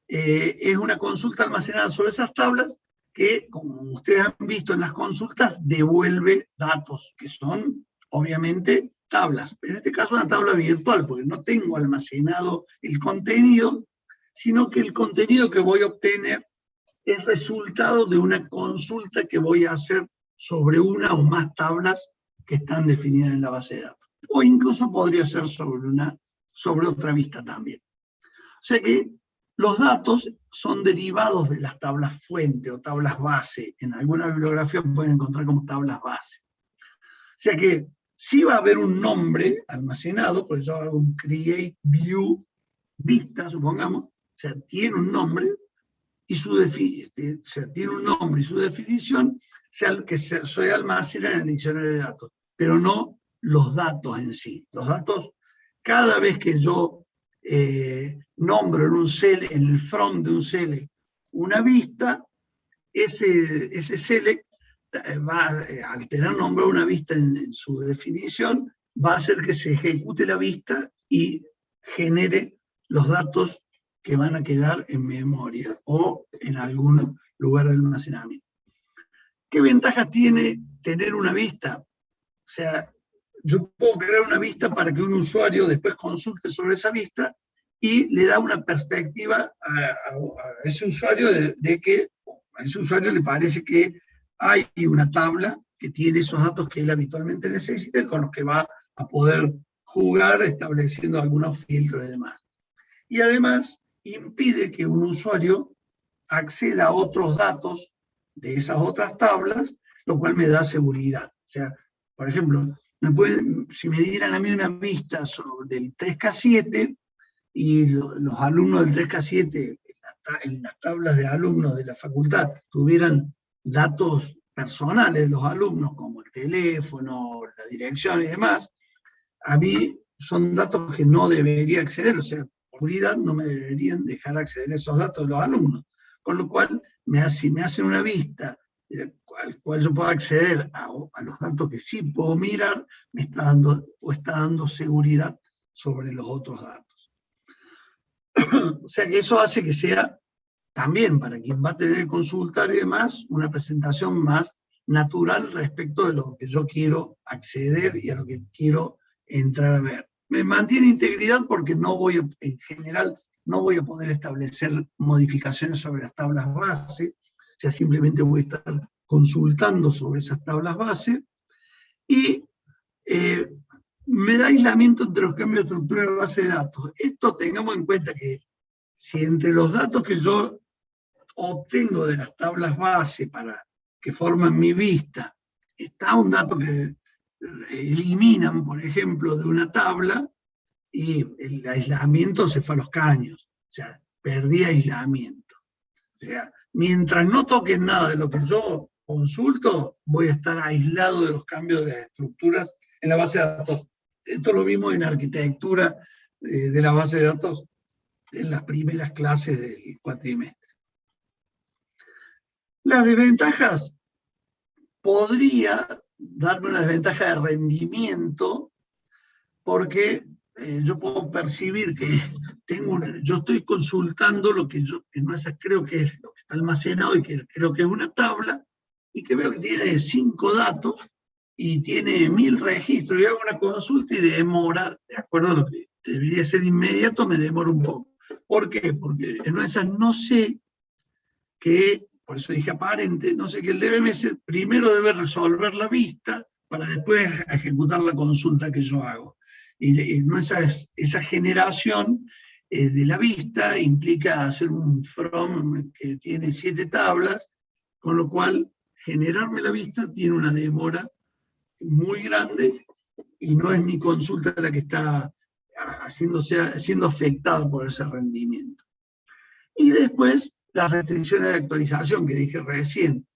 es una consulta almacenada sobre esas tablas que, como ustedes han visto en las consultas, devuelve datos, que son, obviamente, tablas. En este caso, una tabla virtual, porque no tengo almacenado el contenido, sino que el contenido que voy a obtener es resultado de una consulta que voy a hacer sobre una o más tablas que están definidas en la base de datos. O incluso podría ser sobre otra vista también. O sea que los datos son derivados de las tablas fuente o tablas base. En alguna bibliografía pueden encontrar como tablas base. O sea que sí va a haber un nombre almacenado, por eso hago un create view vista, supongamos. O sea, tiene un nombre y tiene un nombre y su definición que se almacena en el diccionario de datos, pero no los datos en sí. Los datos, cada vez que yo nombro en el front de un select una vista, ese select al tener nombrado una vista en su definición, va a hacer que se ejecute la vista y genere los datos que van a quedar en memoria o en algún lugar de almacenamiento. ¿Qué ventajas tiene tener una vista? O sea, yo puedo crear una vista para que un usuario después consulte sobre esa vista y le da una perspectiva a ese usuario de que a ese usuario le parece que hay una tabla que tiene esos datos que él habitualmente necesita y con los que va a poder jugar estableciendo algunos filtros y demás. Y además impide que un usuario acceda a otros datos de esas otras tablas, lo cual me da seguridad. O sea, por ejemplo, si me dieran a mí una vista sobre el 3K7 y los alumnos del 3K7 en las tablas de alumnos de la facultad tuvieran datos personales de los alumnos, como el teléfono, la dirección y demás, a mí son datos que no debería acceder, o sea, por seguridad no me deberían dejar acceder a esos datos de los alumnos. Con lo cual, si me hacen una vista al cual yo puedo acceder a los datos que sí puedo mirar, me está dando seguridad sobre los otros datos. O sea que eso hace que sea también, para quien va a tener que consultar y demás, una presentación más natural respecto de lo que yo quiero acceder y a lo que quiero entrar a ver. Me mantiene integridad porque en general, no voy a poder establecer modificaciones sobre las tablas base, o sea, simplemente voy a estar consultando sobre esas tablas base, y me da aislamiento entre los cambios de estructura de base de datos. Esto tengamos en cuenta que si entre los datos que yo obtengo de las tablas base que forman mi vista, está un dato que eliminan, por ejemplo, de una tabla, y el aislamiento se fue a los caños, o sea, perdí aislamiento. O sea, mientras no toquen nada de lo que yo consulto, voy a estar aislado de los cambios de las estructuras en la base de datos. Esto lo vimos en arquitectura de la base de datos en las primeras clases del cuatrimestre. Las desventajas, podría darme una desventaja de rendimiento, porque yo puedo percibir que yo estoy consultando lo que yo en masa creo que es lo que está almacenado y que creo que es una tabla, y que veo que tiene 5 datos y tiene 1000 registros, y hago una consulta y demora, de acuerdo a lo que debería ser inmediato, me demora un poco. ¿Por qué? Porque en esas no sé que, por eso dije aparente, no sé que el DBMS primero debe resolver la vista para después ejecutar la consulta que yo hago. Y no esa generación de la vista implica hacer un from que tiene 7 tablas, con lo cual generarme la vista tiene una demora muy grande y no es mi consulta la que está siendo afectada por ese rendimiento. Y después, las restricciones de actualización que dije recién.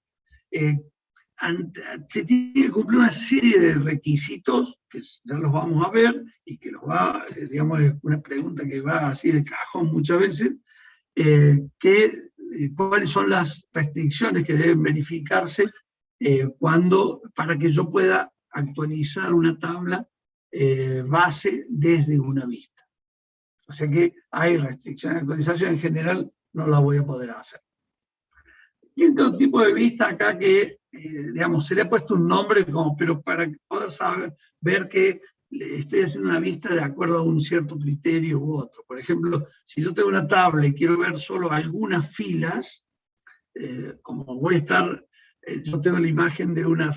Se tiene que cumplir una serie de requisitos, que ya los vamos a ver, y que digamos, es una pregunta que va así de cajón muchas veces, cuáles son las restricciones que deben verificarse para que yo pueda actualizar una tabla base desde una vista. O sea que hay restricciones de actualización, en general no la voy a poder hacer. Y otro tipo de vista acá que, digamos, se le ha puesto un nombre, pero para poder ver que estoy haciendo una vista de acuerdo a un cierto criterio u otro. Por ejemplo, si yo tengo una tabla y quiero ver solo algunas filas, como voy a estar, yo tengo la imagen de una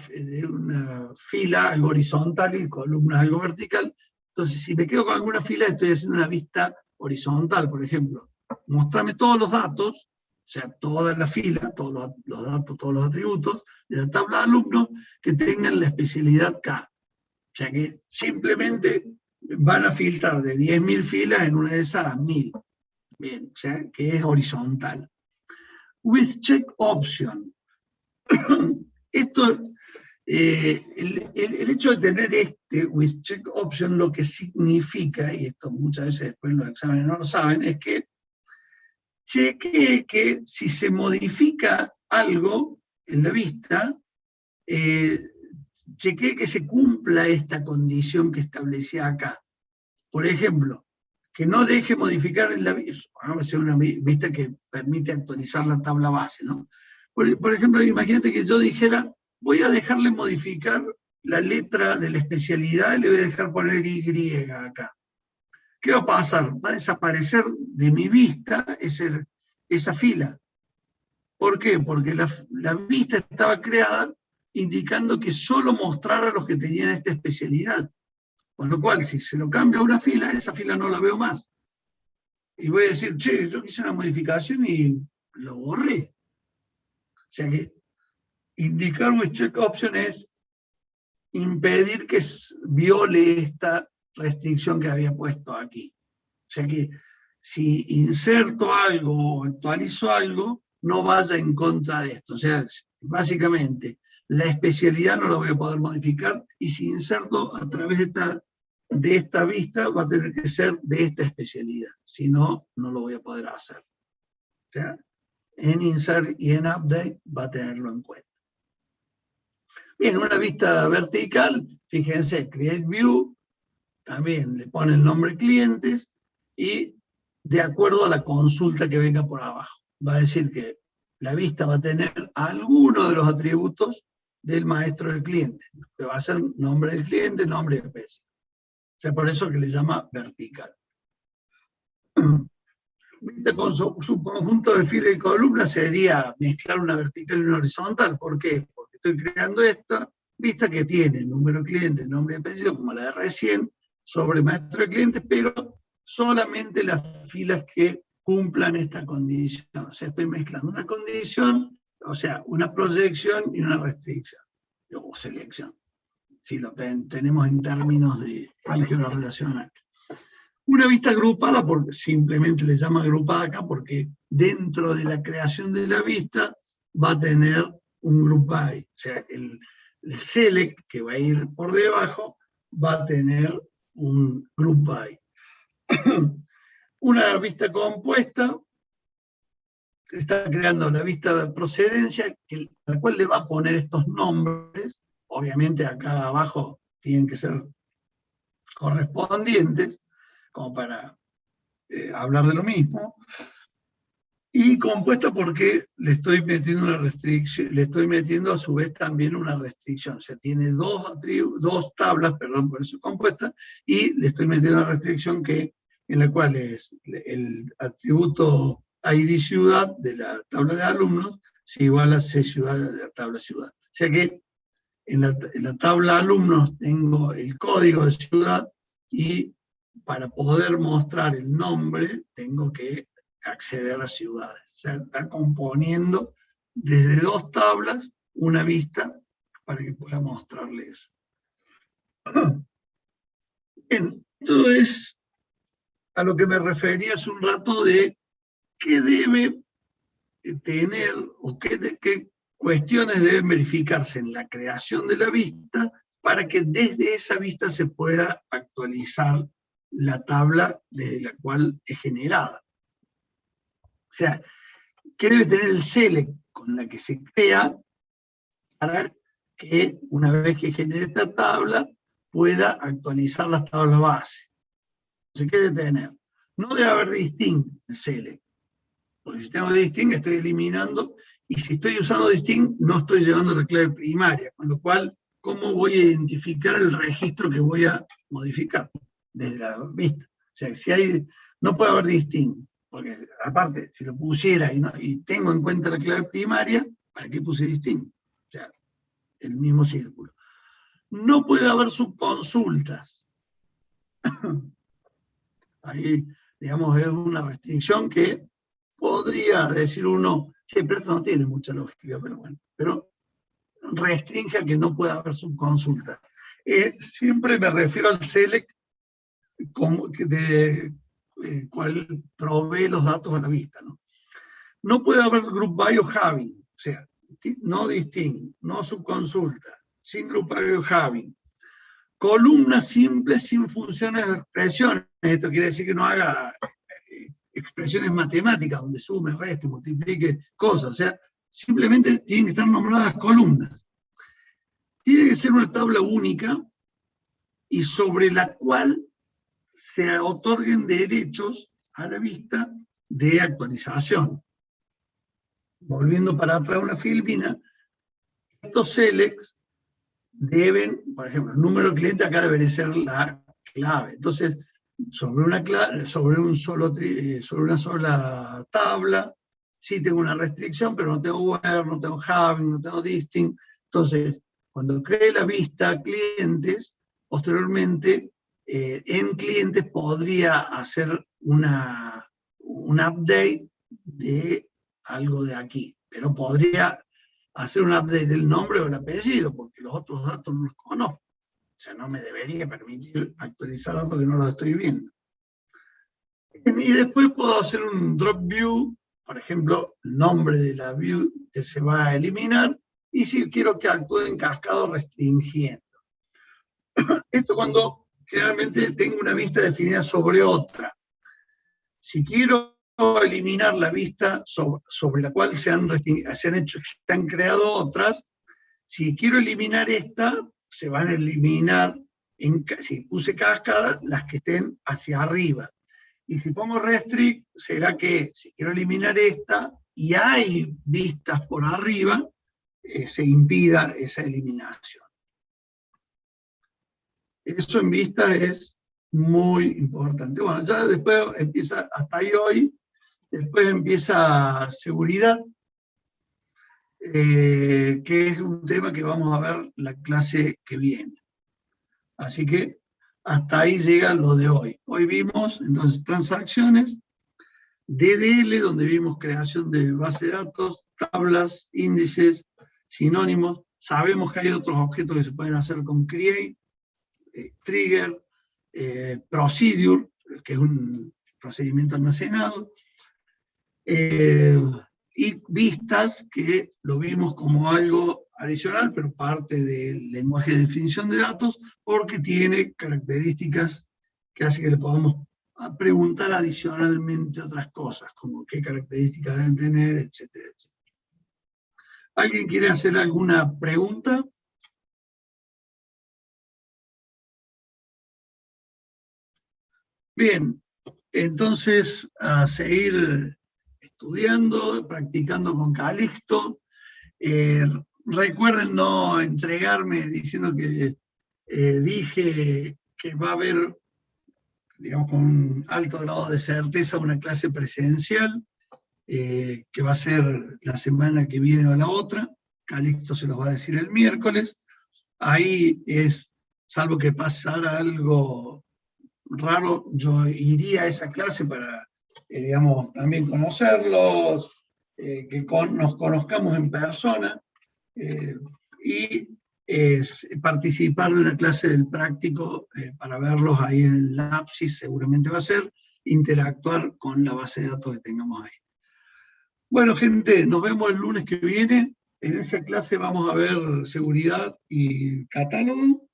fila, algo horizontal y columnas algo vertical, entonces si me quedo con alguna fila estoy haciendo una vista horizontal, por ejemplo. Mostrame todos los datos, o sea, toda la fila, todos los datos, todos los atributos de la tabla de alumnos que tengan la especialidad K. O sea que simplemente van a filtrar de 10.000 filas en una de esas 1.000. Bien, o sea que es horizontal. With check option. Esto, el hecho de tener with check option, lo que significa, y esto muchas veces después los exámenes no lo saben, es que chequee que si se modifica algo en la vista, chequee que se cumpla esta condición que establecía acá. Por ejemplo, que no deje modificar en la vista, una vista que permite actualizar la tabla base, ¿no? Por ejemplo, imagínate que yo dijera, voy a dejarle modificar la letra de la especialidad y le voy a dejar poner Y acá. ¿Qué va a pasar? Va a desaparecer de mi vista esa fila. ¿Por qué? Porque la vista estaba creada indicando que solo mostrara los que tenían esta especialidad. Con lo cual, si se lo cambio a una fila, esa fila no la veo más. Y voy a decir, che, yo hice una modificación y lo borré. O sea que indicar with check option es impedir que viole esta restricción que había puesto aquí. O sea que si inserto algo o actualizo algo, no vaya en contra de esto. O sea, básicamente, la especialidad no la voy a poder modificar y si inserto a través de esta vista va a tener que ser de esta especialidad. Si no, no lo voy a poder hacer. O sea, en insert y en update va a tenerlo en cuenta. Bien, una vista vertical, fíjense, create view, también le pone el nombre clientes y de acuerdo a la consulta que venga por abajo. Va a decir que la vista va a tener alguno de los atributos del maestro del cliente, que va a ser nombre del cliente, nombre de especie. O sea, por eso que le llama vertical. Vista con su conjunto de filas y columnas sería mezclar una vertical y una horizontal. ¿Por qué? Porque estoy creando esta vista que tiene número de cliente, nombre de especie, como la de recién, sobre maestro de clientes, pero solamente las filas que cumplan esta condición. O sea, estoy mezclando una condición, o sea, una proyección y una restricción, o selección, si lo tenemos en términos de álgebra relacional. Una vista agrupada, porque simplemente le llama agrupada acá, porque dentro de la creación de la vista va a tener un group by. O sea, el select que va a ir por debajo va a tener un group by. Una vista compuesta está creando la vista de procedencia, la cual le va a poner estos nombres. Obviamente acá abajo tienen que ser correspondientes, como para hablar de lo mismo, y compuesta porque le estoy metiendo una restricción, le estoy metiendo a su vez también una restricción, o sea, tiene dos tablas, perdón, por eso compuesta, y le estoy metiendo una restricción en la cual es el atributo ID ciudad de la tabla de alumnos es igual a C ciudad de la tabla ciudad. O sea que en la tabla alumnos tengo el código de ciudad y para poder mostrar el nombre tengo que acceder a ciudades. O sea, está componiendo desde dos tablas una vista para que pueda mostrarle eso. Bien, esto es a lo que me refería hace un rato de qué debe tener o qué cuestiones deben verificarse en la creación de la vista para que desde esa vista se pueda actualizar la tabla desde la cual es generada. O sea, ¿qué debe tener el select con la que se crea para que una vez que genere esta tabla pueda actualizar las tablas base? Entonces, ¿qué debe tener? No debe haber distinct en select, porque si tengo distinct estoy eliminando, y si estoy usando distinct no estoy llevando la clave primaria, con lo cual, ¿cómo voy a identificar el registro que voy a modificar desde la vista? O sea, no puede haber distinct, porque aparte, si lo pusiera y tengo en cuenta la clave primaria, ¿para qué puse distinct? O sea, el mismo círculo. No puede haber subconsultas. Ahí, digamos, es una restricción que podría decir uno, sí, pero esto no tiene mucha lógica, pero bueno, pero restringe a que no pueda haber subconsulta. Siempre me refiero al select cual provee los datos a la vista, ¿no? No puede haber group by o having, o sea, no distinct, no subconsulta, sin group by o having. Columnas simples sin funciones o expresiones. Esto quiere decir que no haga expresiones matemáticas, donde sume, reste, multiplique, cosas. O sea, simplemente tienen que estar nombradas columnas. Tiene que ser una tabla única y sobre la cual se otorguen derechos a la vista de actualización. Volviendo para atrás una filmina, estos selects deben, por ejemplo, el número de cliente acá debería ser la clave. Entonces, sobre una sola tabla, sí tengo una restricción, pero no tengo where, no tengo having, no tengo distinct. Entonces, cuando cree la vista clientes, posteriormente, en clientes podría hacer un update de algo de aquí, pero podría hacer un update del nombre o el apellido, porque los otros datos no los conozco. O sea, no me debería permitir actualizar algo que no lo estoy viendo. Y después puedo hacer un drop view, por ejemplo, el nombre de la view que se va a eliminar, y si quiero que actúe en cascado restringiendo. Esto cuando generalmente tengo una vista definida sobre otra. Si quiero eliminar la vista sobre la cual se han creado otras, si quiero eliminar esta, se van a eliminar, si puse cascada, las que estén hacia arriba. Y si pongo restrict, será que si quiero eliminar esta y hay vistas por arriba, se impida esa eliminación. Eso en vista es muy importante. Bueno, ya después empieza, hasta ahí hoy, después empieza seguridad, que es un tema que vamos a ver la clase que viene. Así que hasta ahí llega lo de hoy. Hoy vimos entonces transacciones, DDL, donde vimos creación de base de datos, tablas, índices, sinónimos. Sabemos que hay otros objetos que se pueden hacer con create, trigger, procedure, que es un procedimiento almacenado, y vistas, que lo vimos como algo adicional, pero parte del lenguaje de definición de datos, porque tiene características que hace que le podamos preguntar adicionalmente otras cosas, como qué características deben tener, etcétera, etcétera. ¿Alguien quiere hacer alguna pregunta? Bien, entonces a seguir estudiando, practicando con Calixto. Recuerden no entregarme diciendo que dije que va a haber, digamos, con un alto grado de certeza, una clase presencial, que va a ser la semana que viene o la otra. Calixto se los va a decir el miércoles. Ahí es, salvo que pasara algo raro, yo iría a esa clase para, digamos, también conocerlos, que nos conozcamos en persona, y participar de una clase del práctico para verlos ahí en el Lapsis, seguramente va a ser, interactuar con la base de datos que tengamos ahí. Bueno, gente, nos vemos el lunes que viene. En esa clase vamos a ver seguridad y catálogo.